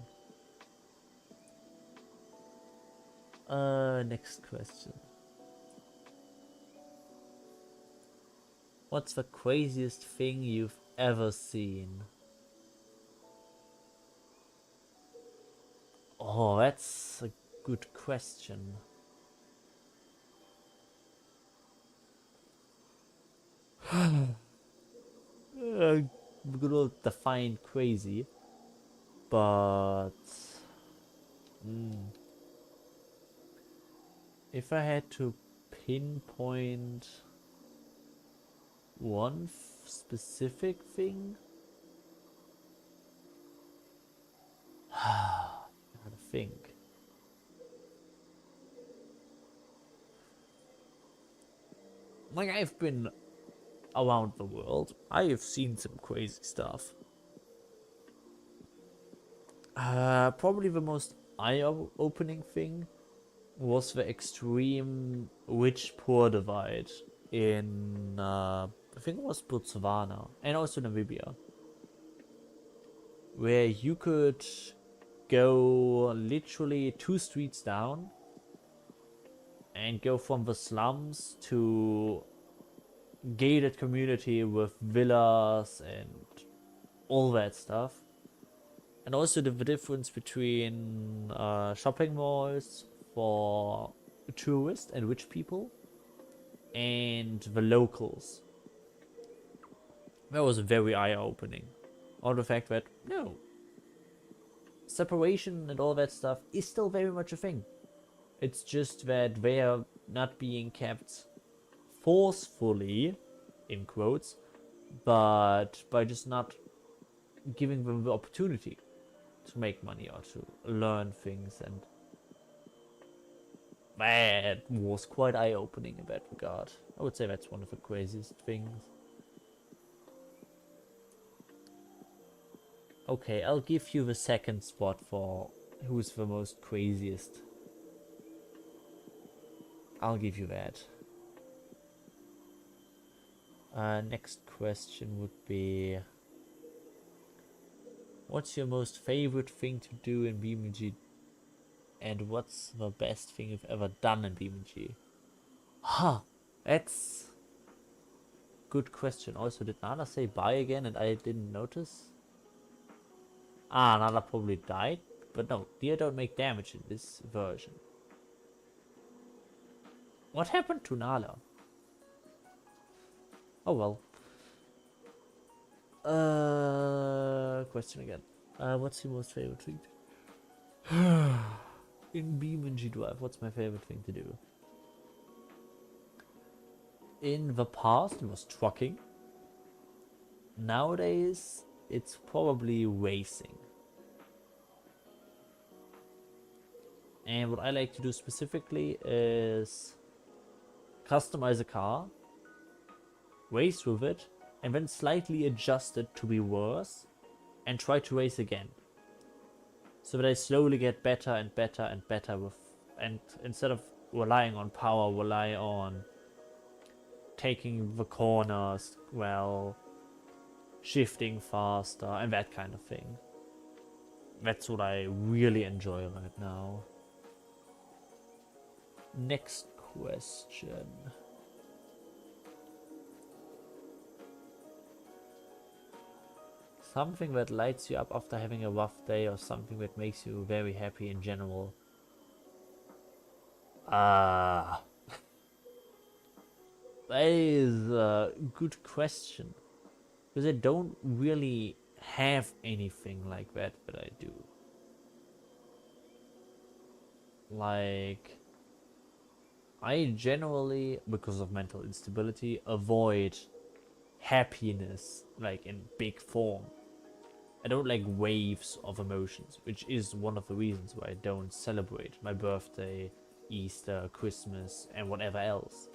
Next question. What's the craziest thing you've ever seen? Oh, that's a good question. We're gonna define crazy, but if I had to pinpoint one specific thing, I gotta think. Like, I've been around the world. I have seen some crazy stuff. Probably the most eye-opening thing was the extreme rich-poor divide in, I think it was Botswana, and also Namibia, where you could go literally 2 streets down and go from the slums to gated community with villas and all that stuff. And also the difference between shopping malls for tourists and rich people and the locals. That was very eye-opening. Or the fact that, no, separation and all that stuff is still very much a thing. It's just that they are not being kept forcefully, in quotes, but by just not giving them the opportunity to make money or to learn things, and that was quite eye-opening in that regard. I would say that's one of the craziest things. Okay, I'll give you the second spot for who's the most craziest. I'll give you that. Next question would be, what's your most favorite thing to do in BeamNG, and what's the best thing you've ever done in BeamNG? Huh, that's good question. Also, did Nala say bye again and I didn't notice? Ah, Nala probably died, but no, deer don't make damage in this version. What happened to Nala? Oh well. Question again. What's your most favorite thing to in BeamNG Drive? What's my favorite thing to do? In the past, it was trucking. Nowadays, it's probably racing. And what I like to do specifically is customize a car, race with it, and then slightly adjust it to be worse, and try to race again. So that I slowly get better and better and better with, and instead of relying on power, rely on taking the corners well, shifting faster, and that kind of thing. That's what I really enjoy right now. Next question. Something that lights you up after having a rough day, or something that makes you very happy in general. That is a good question. Because I don't really have anything like that I do. Like, I generally, because of mental instability, avoid happiness like in big form. I don't like waves of emotions, which is one of the reasons why I don't celebrate my birthday, Easter, Christmas, and whatever else.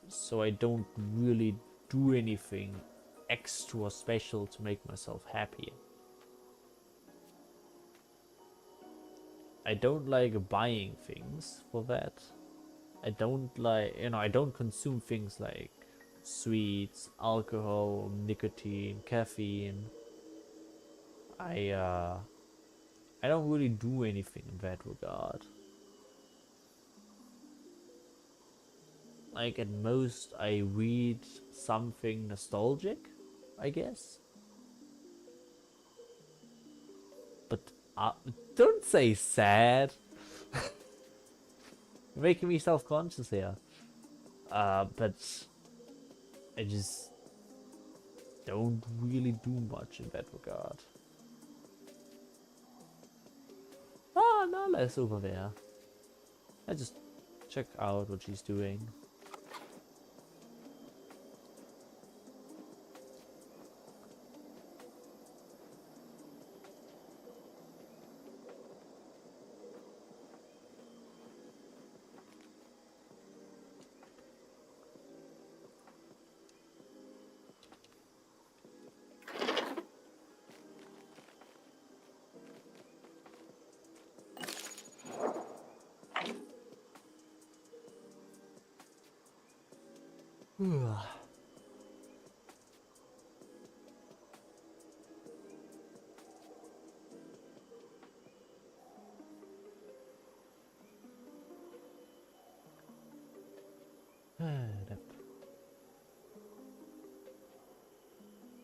So I don't really do anything extra special to make myself happy. I don't like buying things for that. I don't like, I don't consume things like sweets, alcohol, nicotine, caffeine. I don't really do anything in that regard. Like at most I read something nostalgic, I guess. But don't say sad. You're making me self-conscious here. But I just don't really do much in that regard. Ah, Nala's over there. I just check out what she's doing.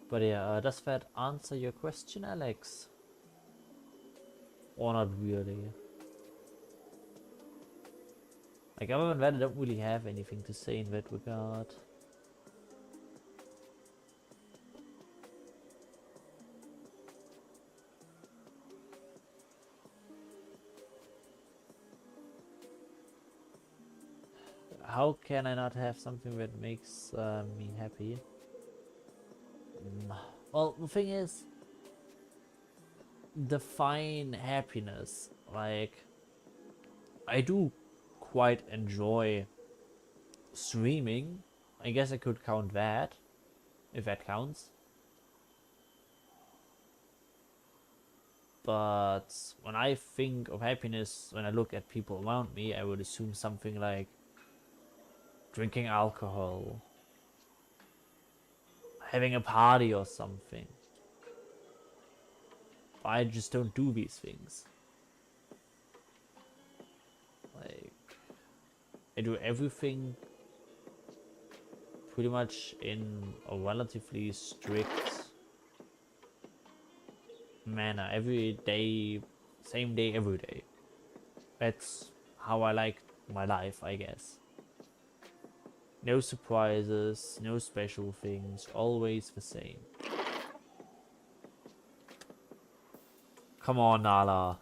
But yeah, does that answer your question, Alex? Or not really? Like, other than that, I don't really have anything to say in that regard. How can I not have something that makes me happy? Well, the thing is, define happiness. Like, I do quite enjoy streaming. I guess I could count that, if that counts. But when I think of happiness, when I look at people around me, I would assume something like drinking alcohol, having a party or something. I just don't do these things. Like, I do everything pretty much in a relatively strict manner. Every day, same day, every day. That's how I like my life, I guess. No surprises, no special things, always the same. Come on, Nala.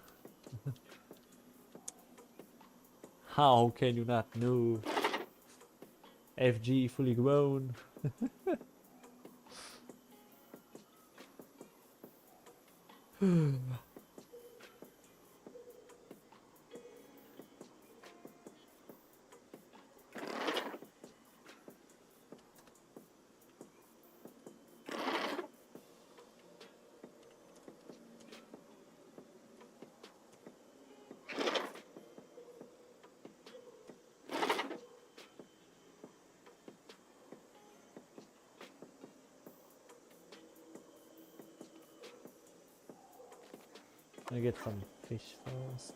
How can you not know? FG fully grown. I get some fish first.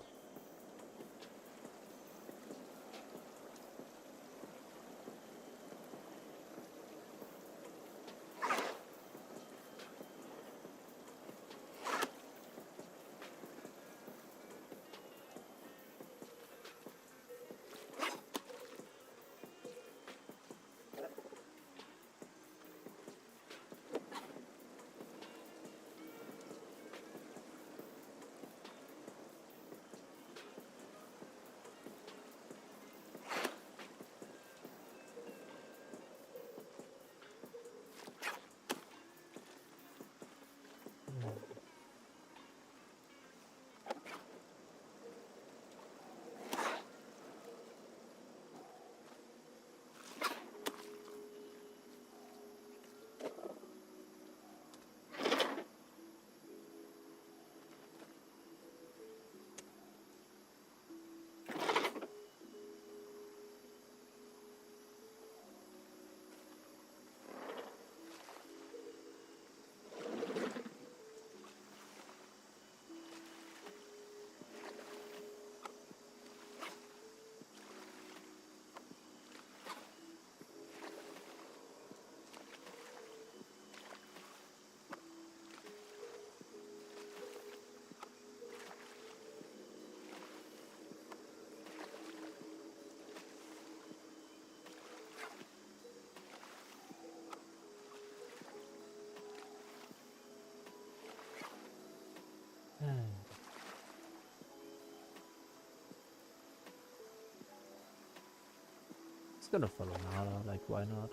It's gonna follow Nala, like why not?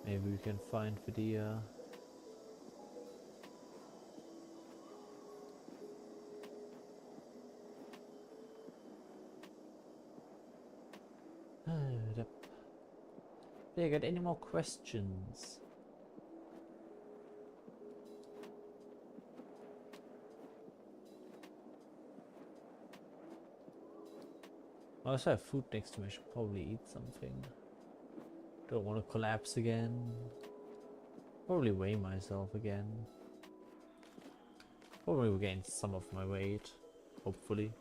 Maybe we can find Vidya. Do you got any more questions? I also have food next to me. I should probably eat something. Don't want to collapse again. Probably weigh myself again. Probably regain some of my weight. Hopefully.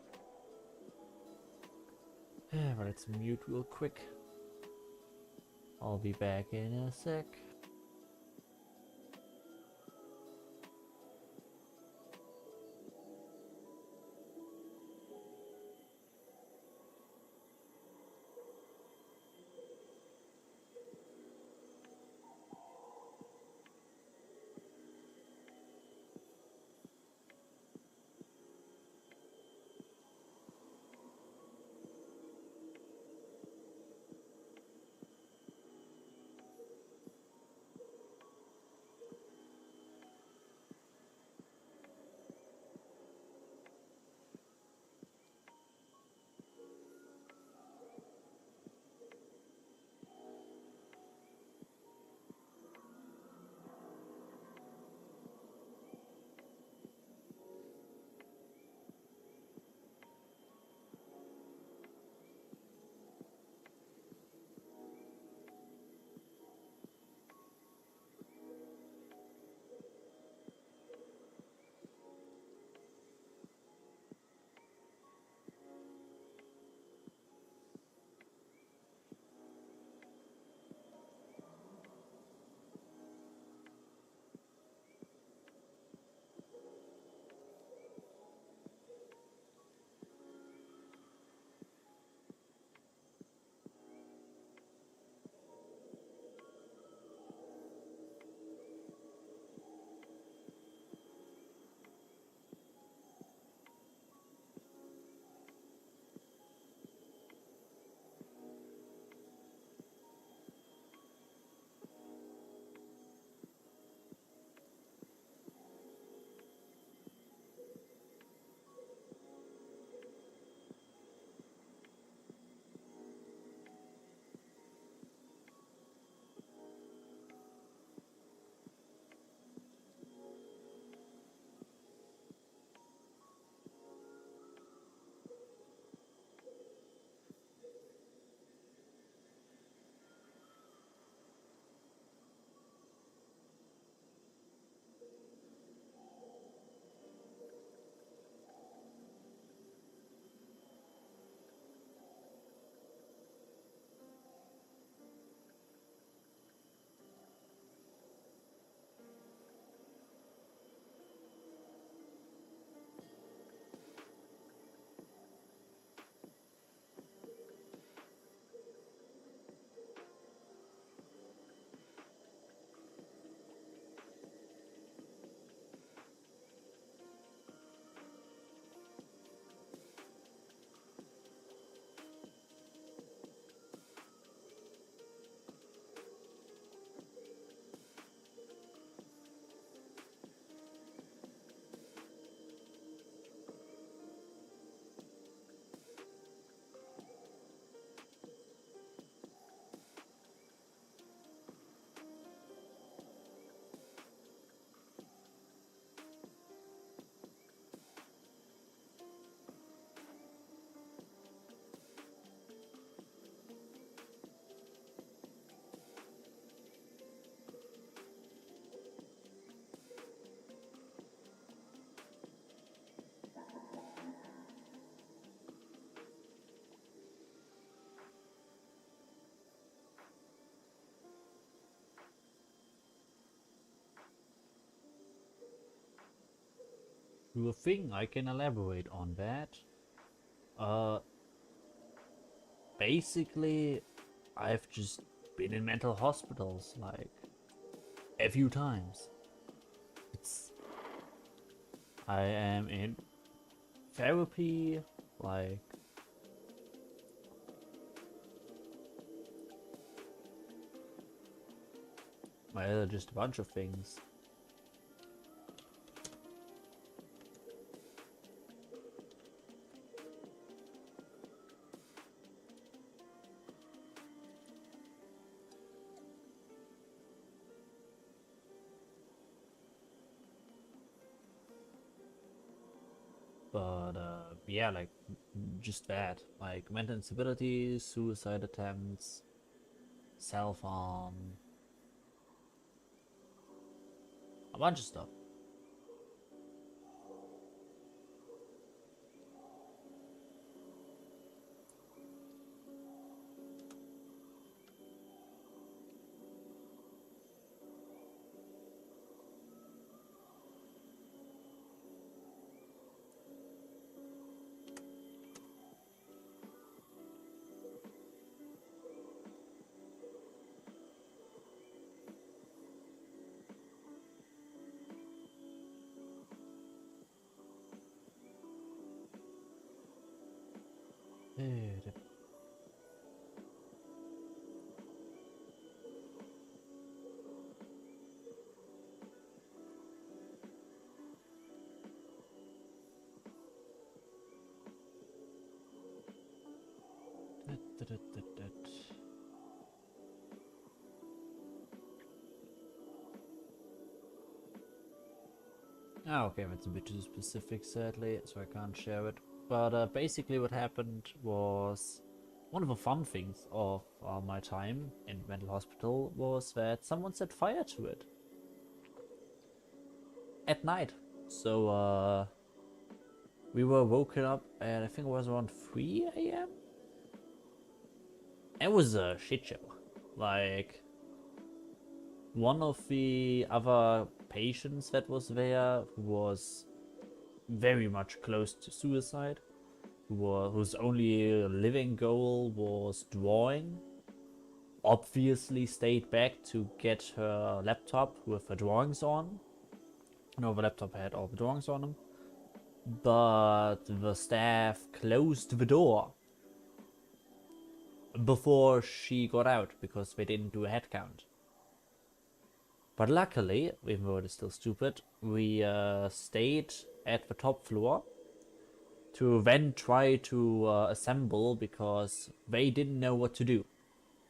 But let's mute real quick. I'll be back in a sec. Sure thing, I can elaborate on that. Uh, Basically, I've just been in mental hospitals like a few times. It's I am in therapy, like well, just a bunch of things. But yeah, like just that, like mental instability, suicide attempts, self-harm, a bunch of stuff. Ah, okay, that's a bit too specific, sadly, so I can't share it. But basically what happened was, one of the fun things of my time in mental hospital was that someone set fire to it. At night. So we were woken up at, I think it was around 3 a.m. It was a shit show. Like, one of the other patients that was there who was very much close to suicide, whose only living goal was drawing, obviously stayed back to get her laptop with the drawings on. No, the laptop had all the drawings on them. But the staff closed the door before she got out because they didn't do a head count. But luckily, even though it is still stupid, we stayed at the top floor to then try to assemble, because they didn't know what to do.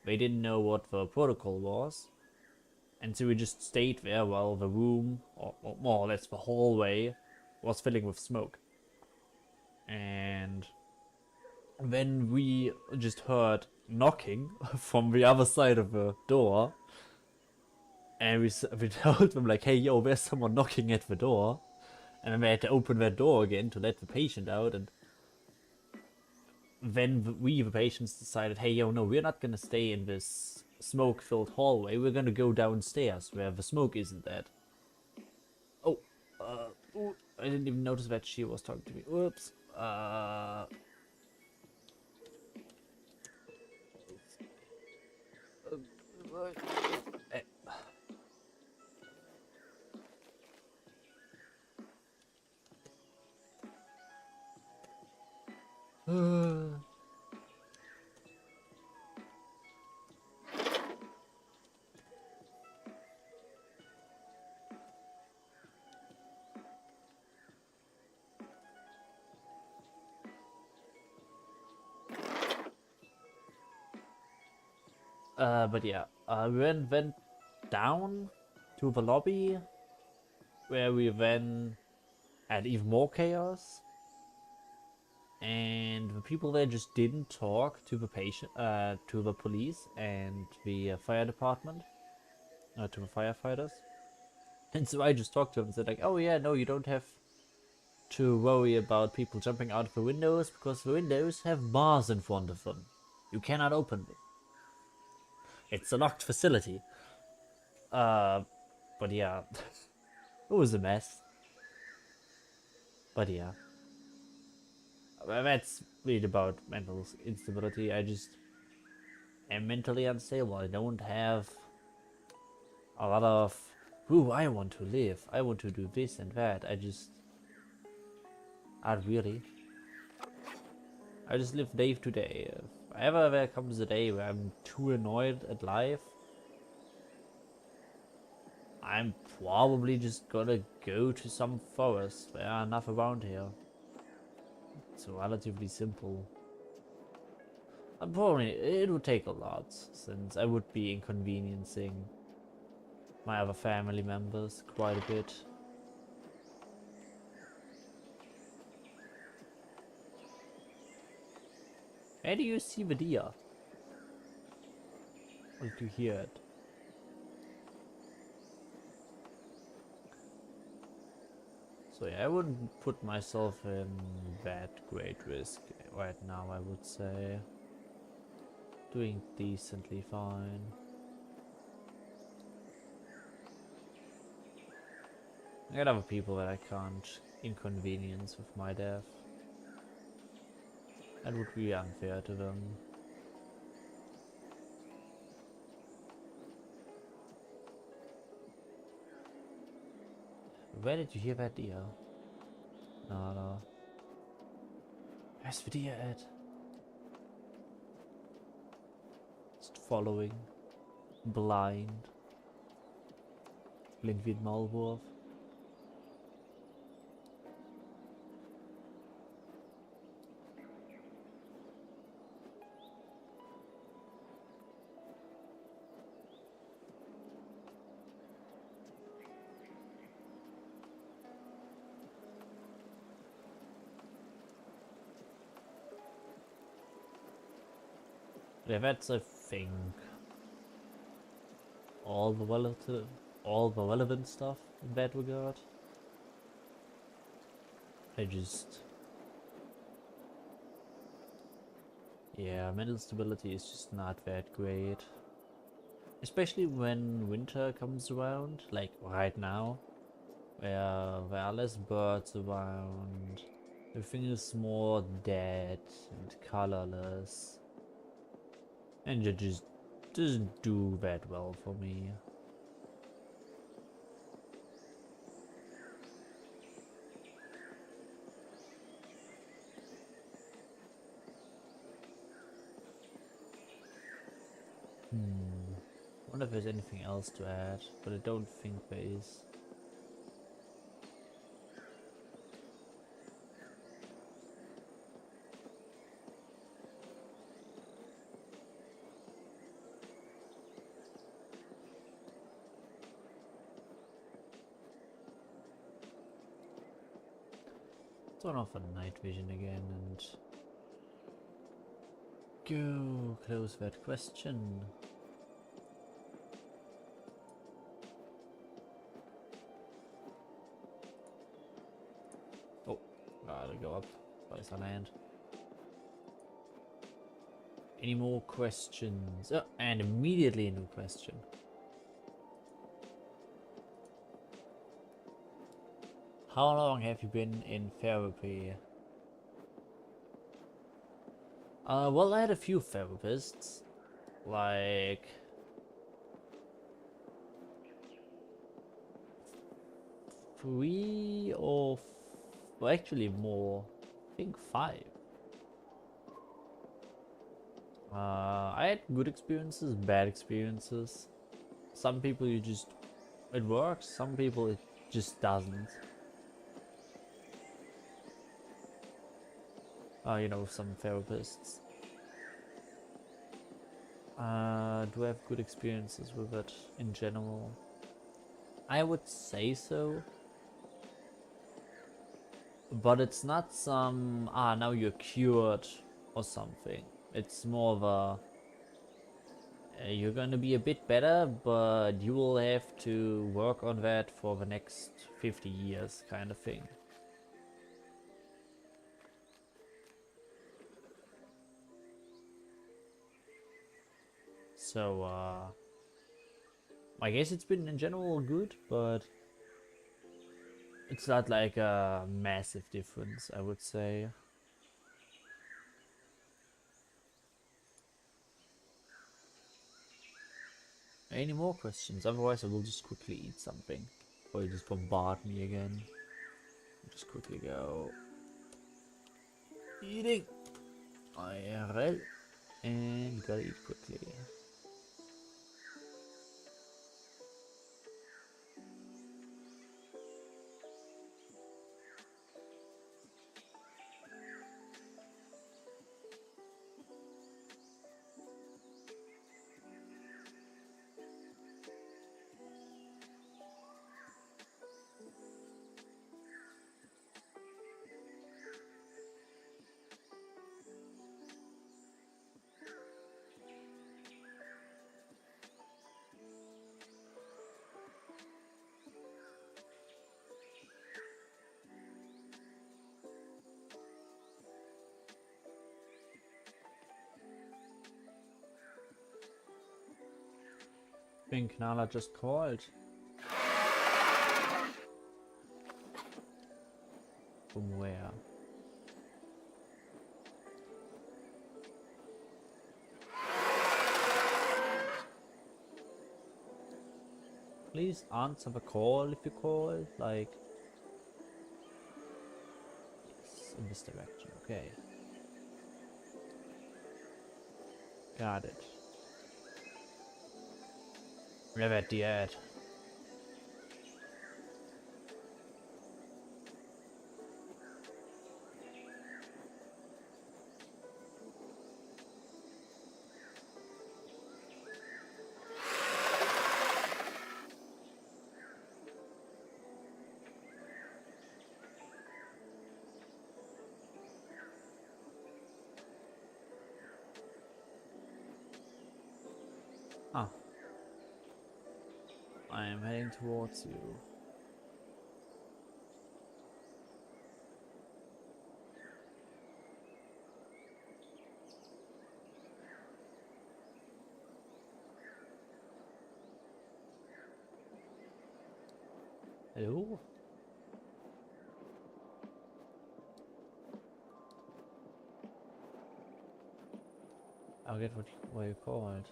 They didn't know what the protocol was. And so we just stayed there while the room, or more or less the hallway, was filling with smoke. And then we just heard knocking from the other side of the door. And we told them, like, hey, yo, there's someone knocking at the door. And then they had to open that door again to let the patient out. And then we, the patients, decided, hey, yo, no, we're not going to stay in this smoke-filled hallway. We're going to go downstairs where the smoke isn't at. Oh, ooh, I didn't even notice that she was talking to me. Whoops. But yeah, we then went down to the lobby, where we then had even more chaos, and the people there just didn't talk to the to the police and the fire department, to the firefighters. And so I just talked to them and said, like, oh yeah, no, you don't have to worry about people jumping out of the windows, because the windows have bars in front of them. You cannot open them. It's a locked facility. But yeah, it was a mess. But yeah, that's really about mental instability. I just am mentally unstable. I don't have a lot of, ooh, I want to live. I want to do this and that. Not really. I just live day to day. If ever there comes a day where I'm too annoyed at life, I'm probably just gonna go to some forest. There are enough around here. It's relatively simple. And probably it would take a lot, since I would be inconveniencing my other family members quite a bit. Where do you see the deer? Or did you hear it? So yeah, I wouldn't put myself in that great risk right now, I would say. Doing decently fine. I got other people that I can't inconvenience with my death. That would be unfair to them. Where did you hear that deer? No. Where's the deer at? Just following. Blind. Blind wie ein Maulwurf. Yeah, that's I think all the relevant stuff in that regard. Yeah, mental stability is just not that great. Especially when winter comes around, like right now, where there are less birds around, everything is more dead and colorless. And it just doesn't do that well for me. I wonder if there's anything else to add, but I don't think there is. Turn off a night vision again and go close that question. Oh, gotta go up. Place I land. Any more questions? Oh, and immediately a new question. How long have you been in therapy? Well, I had a few therapists. Like 3 or well, actually more. I think 5. I had good experiences, bad experiences. Some people it works, some people it just doesn't. You know, some therapists. Do I have good experiences with it in general? I would say so. But it's not some, now you're cured or something. It's more of a, you're gonna be a bit better, but you will have to work on that for the next 50 years kind of thing. So, I guess it's been in general good, but it's not like a massive difference, I would say. Any more questions? Otherwise I will just quickly eat something. Or you just bombard me again. Just quickly go. Eating! IRL. And gotta eat quickly. I think Nala just called. From where? Please answer the call if you call. Like, yes, in this direction. Okay. Got it. Never at the ad. Ah. I am heading towards you. Hello? I'll get what you called.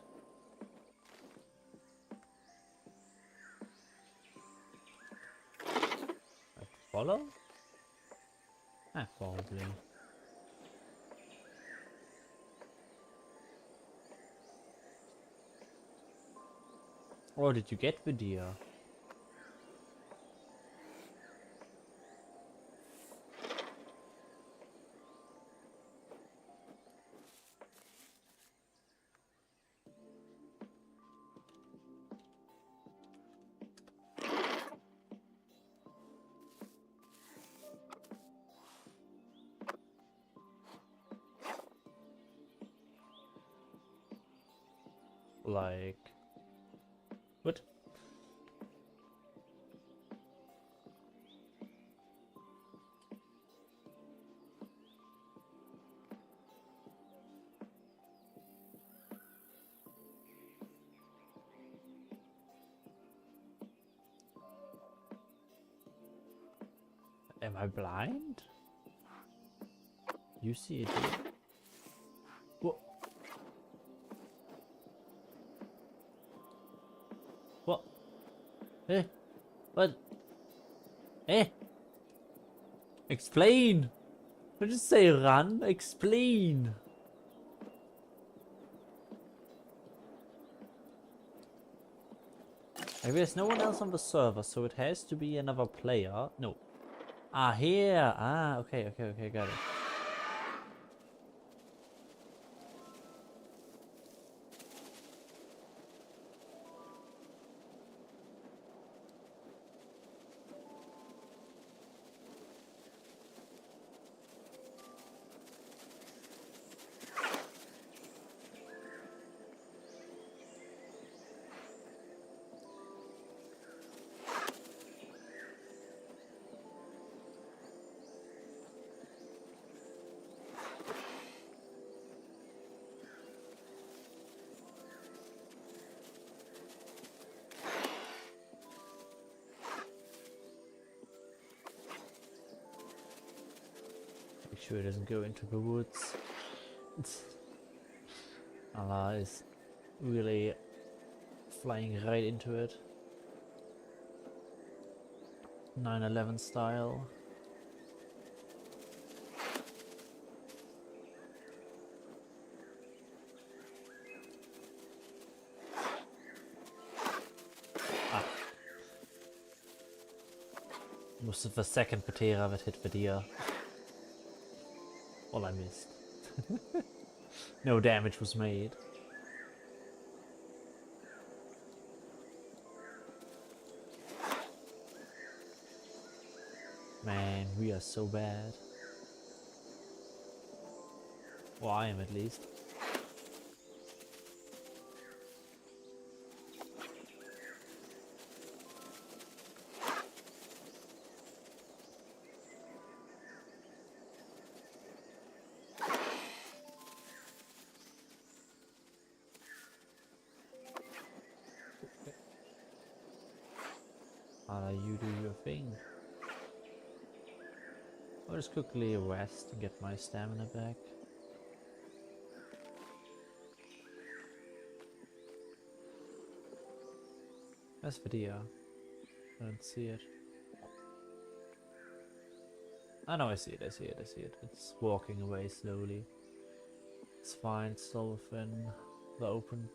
Follow? Ah, probably. Or did you get the deer? Like... What? Am I blind? You see it here? What? What? Eh? What? Eh? Explain! Did you say run? Explain! Maybe there's no one else on the server, so it has to be another player. No. Ah, here! Ah, okay, got it. Make sure it doesn't go into the woods. Allah is really flying right into it. 9/11 style. Was the second ptera that hit the deer. Well, I missed. No damage was made. Man, we are so bad. Well, I am at least. You do your thing. I'll just quickly rest and get my stamina back. That's the deer. I don't see it. Oh no, I see it, I see it, I see it. It's walking away slowly. It's fine, it's still within the open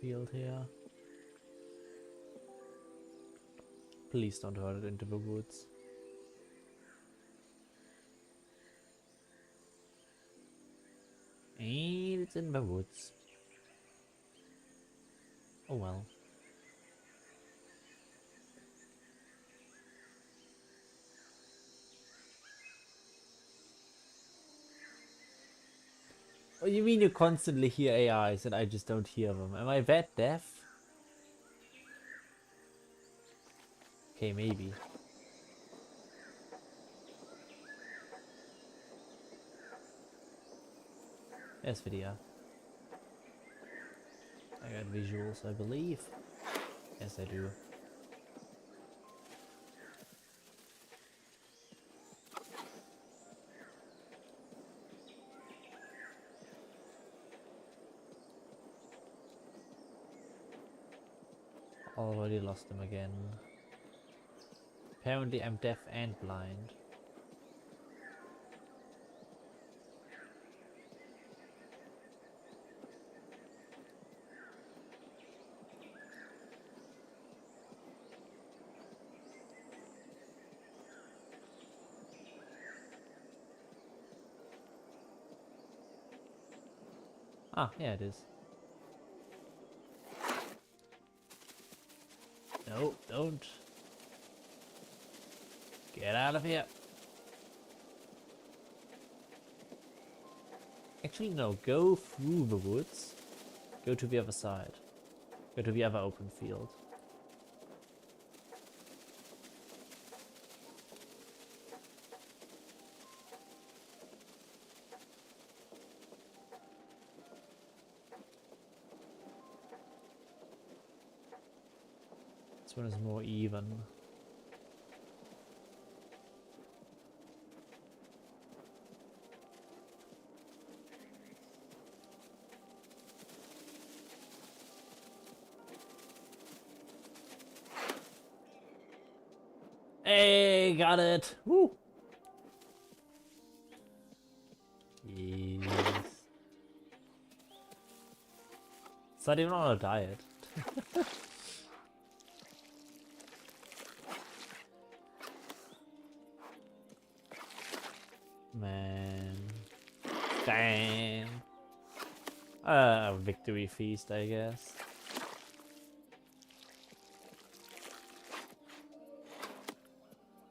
field here. Please don't hurt it into the woods. And it's in the woods. Oh well. Oh, you mean you constantly hear AIs and I just don't hear them? Am I that deaf? Okay, maybe. There's video. I got visuals, I believe. Yes, I do. Already lost them again. Apparently I'm deaf and blind. Ah, yeah it is. No, don't. Get out of here. Actually, no, go through the woods. Go to the other side. Go to the other open field. This one is more even. Hey, got it! Woo! Yes. It's not even on a diet. Man. Damn. A victory feast, I guess.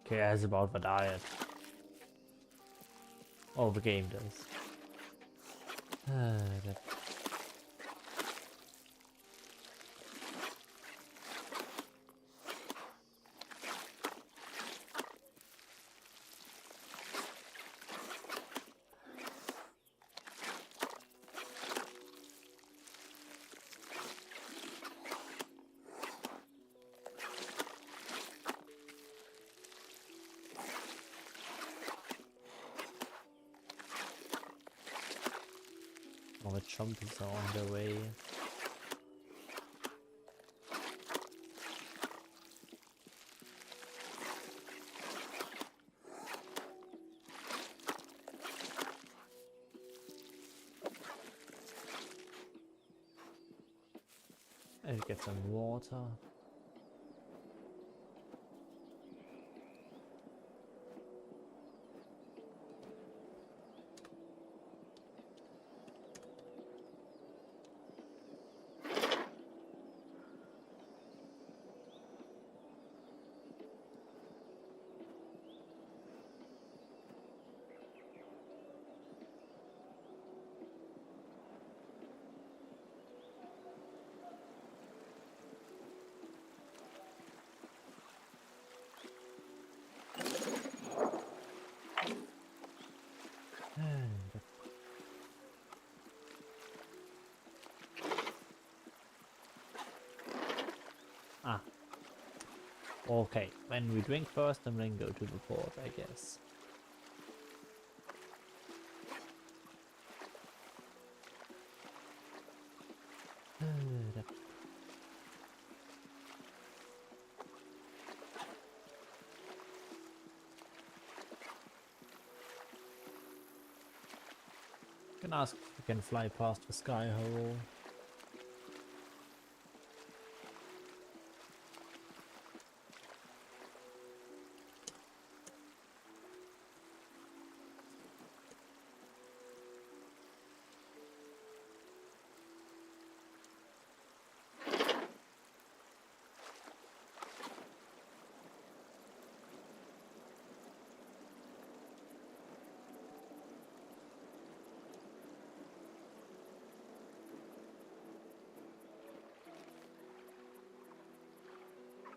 Cares about the diet. Oh, the game does. That... More chompies are on their way. And get some water. Okay, when we drink first and then go to the port, I guess. Can ask if we can fly past the sky hole.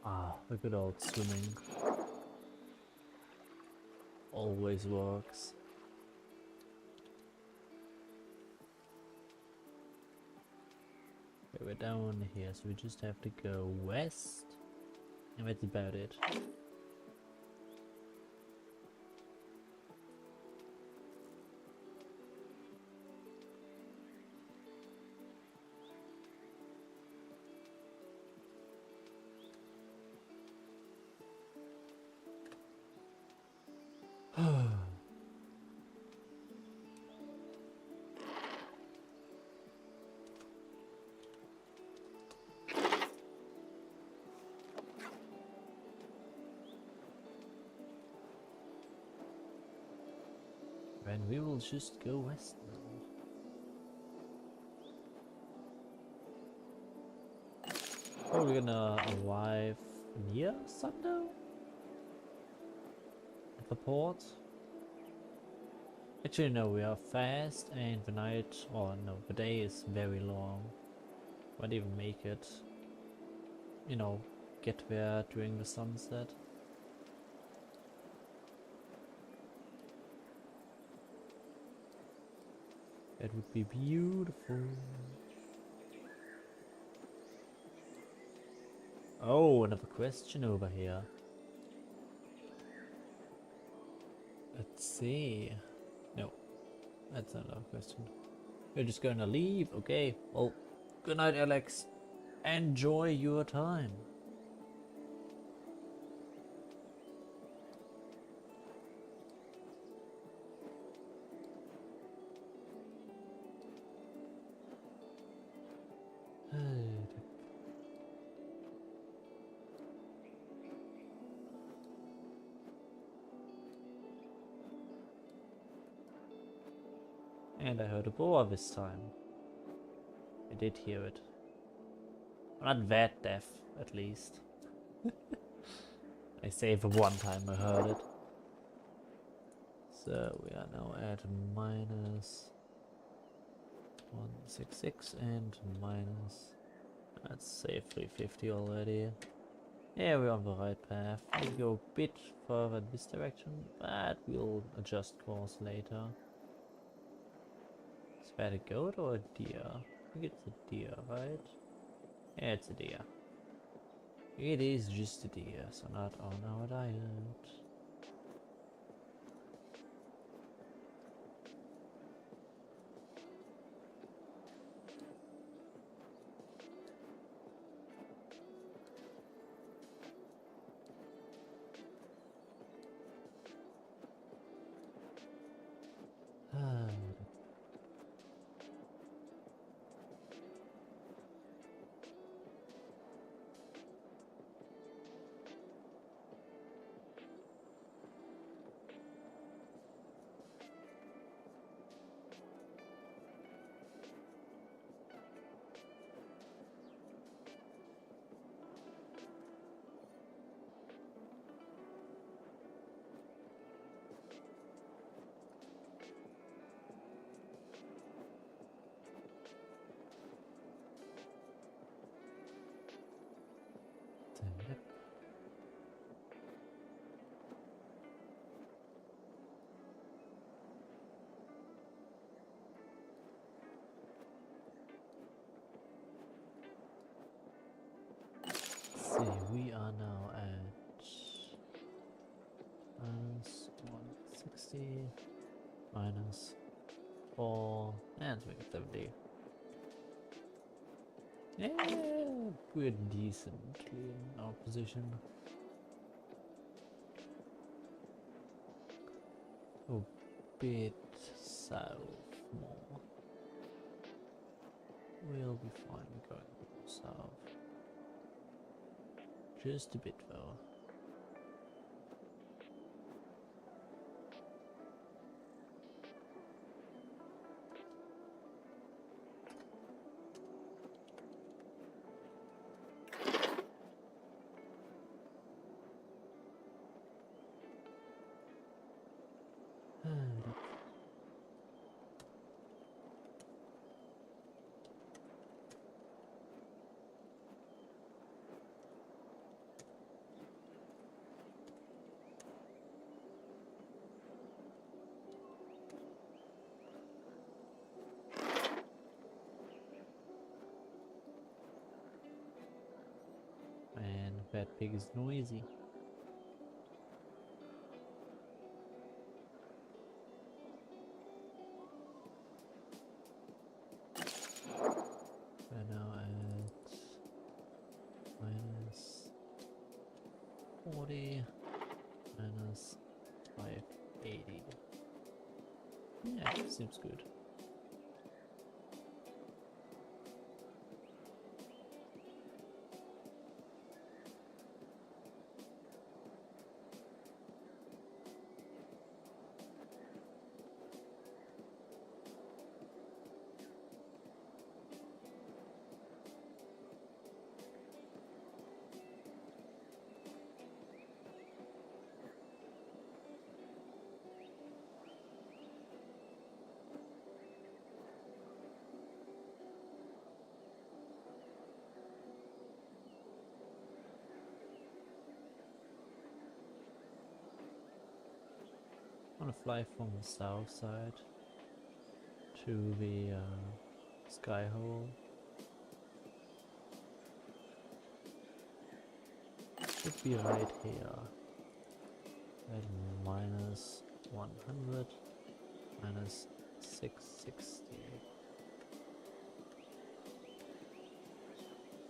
Ah, the good old swimming. Always works. Okay, we're down here, so we just have to go west. And that's about it. And we will just go west now. Probably gonna arrive near sundown at the port. Actually, no, we are fast, and the night, or no, the day is very long. Won't even make it, you know, get there during the sunset. That would be beautiful. Oh, another question over here. Let's see. No, that's not a question. You're just gonna leave? Okay. Well, good night, Alex. Enjoy your time. And I heard a boar this time. I did hear it. Not that deaf, at least. I say the one time I heard it. So we are now at minus 166 and minus, let's say 350 already. Yeah, we're on the right path. We go a bit further in this direction, but we'll adjust course later. Is that a goat or a deer? I think it's a deer, right? Yeah, it's a deer. It is just a deer, so not on our diet. 60 minus 4 and let's make it 70. Yeah, we're decently in our position. A bit south more. We'll be fine going south. Just a bit though. Man, that pig is noisy. We're now at minus 40, minus 580. Yeah, seems good. I want to fly from the south side to the sky hole. Should be right here at minus 100, minus 660.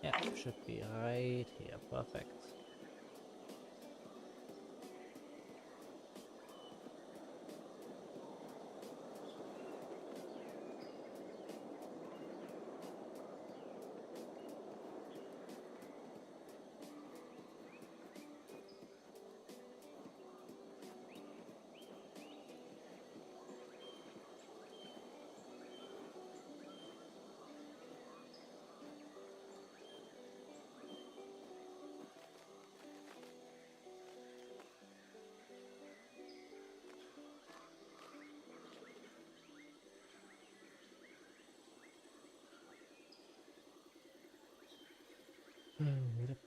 Yeah, should be right here. Perfect. Yep.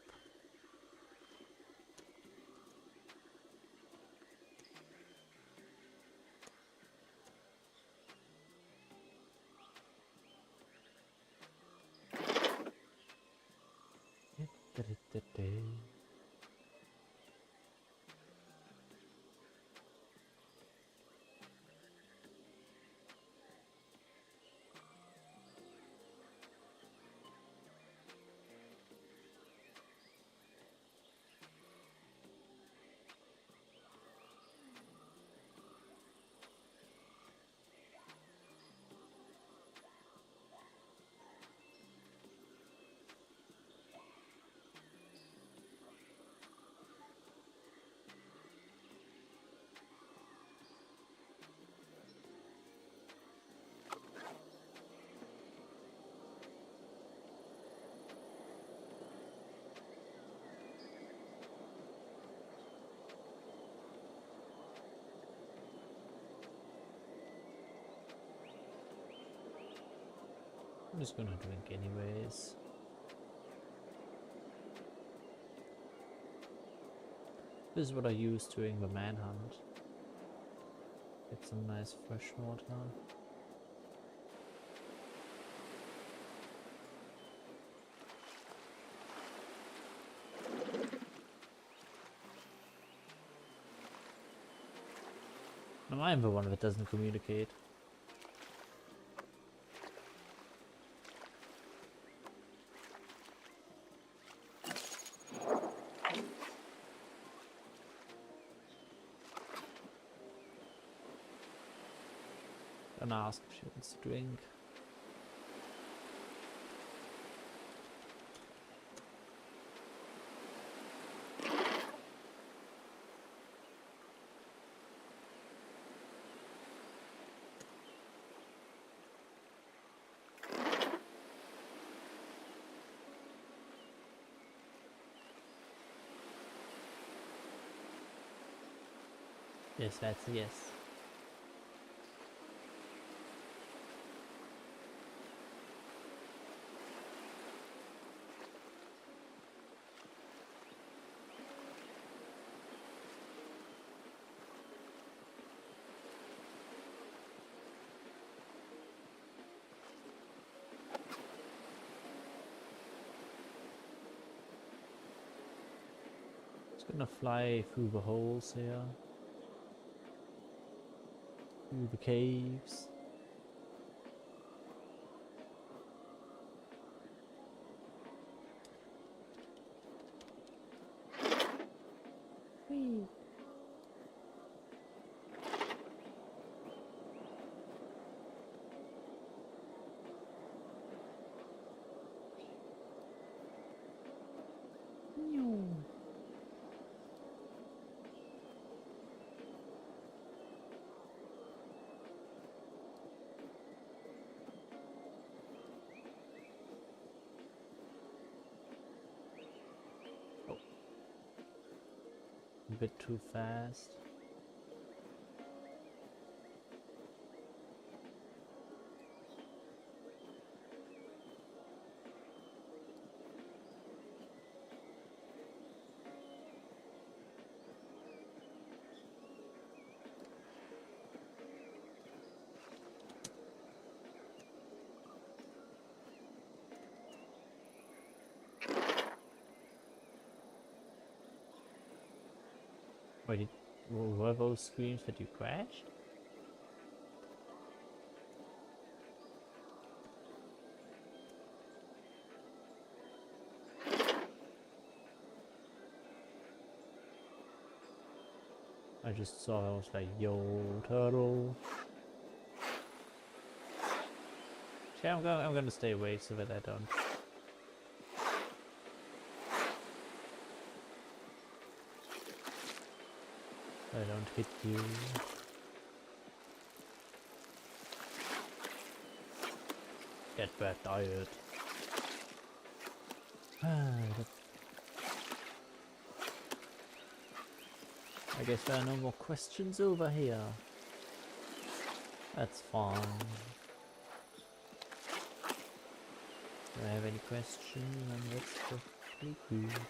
I'm just gonna drink anyways. This is what I use during the manhunt. Get some nice fresh water. I'm the one that doesn't communicate. Gonna ask if she wants to drink. Yes, that's a yes. It's gonna fly through the holes here. Through the caves. Whee! A bit too fast. Wait, were those screams that you crashed? I just saw, I was like, yo, turtle. Yeah, I'm gonna stay away so that I don't. I don't hit you. Get bad diet. I guess there are no more questions over here. That's fine. Do I have any questions? And that's perfectly good.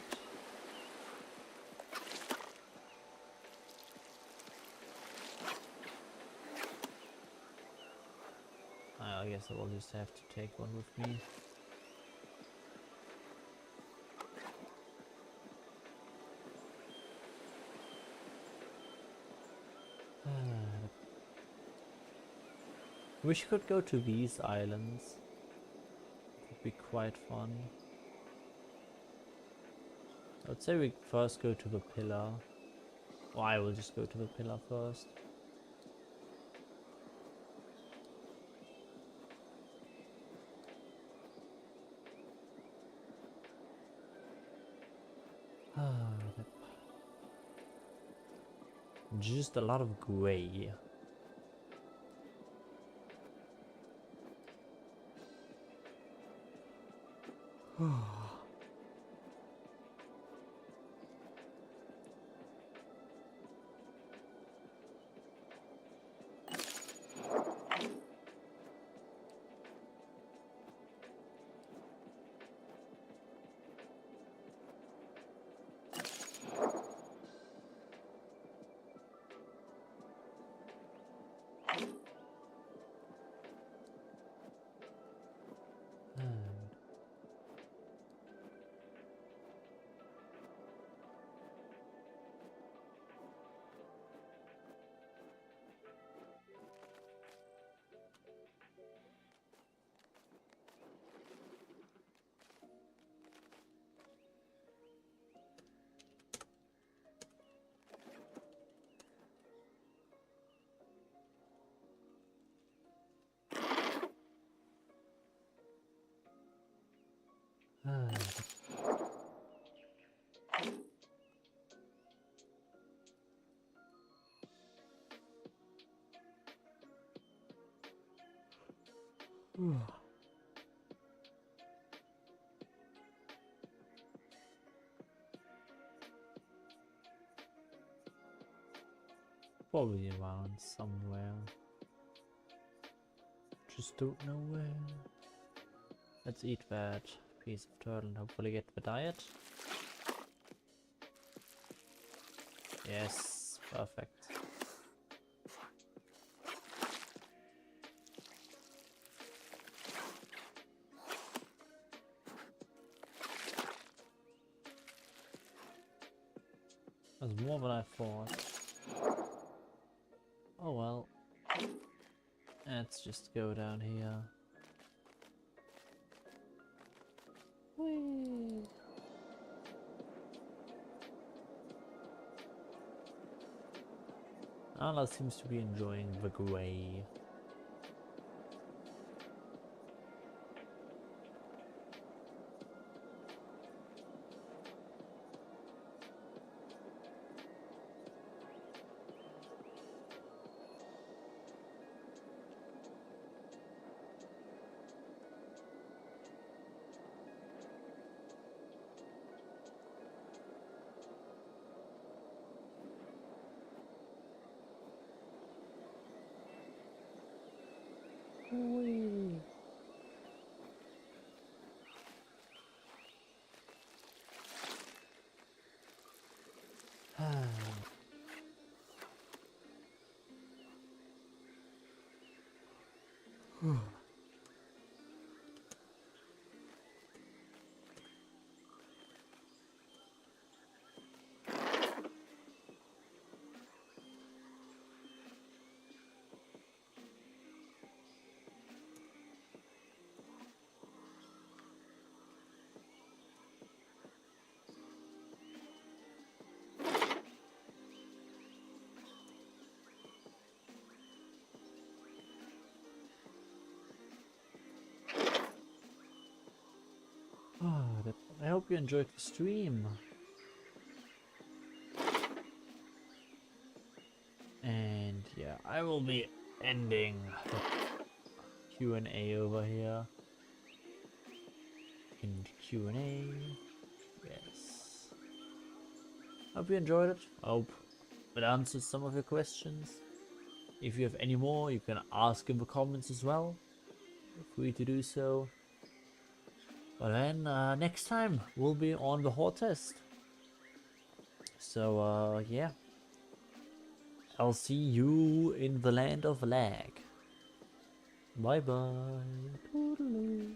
I guess I will just have to take one with me. Wish we could go to these islands. Would be quite fun. I would say we first go to the pillar. Or I will just go to the pillar first. Just a lot of grey. Probably around somewhere. Just don't know where. Let's eat that piece of turtle and hopefully get the diet. Yes, perfect. That's more than I thought. Oh well. Let's just go down here. Whee! Anna seems to be enjoying the grey. Whee! I hope you enjoyed the stream. And yeah, I will be ending the Q&A over here. In Q&A. Yes. Hope you enjoyed it. I hope it answers some of your questions. If you have any more, you can ask in the comments as well. Feel free to do so. But then next time we'll be on the horde test. So yeah. I'll see you in the land of lag. Bye bye. Toodaloo.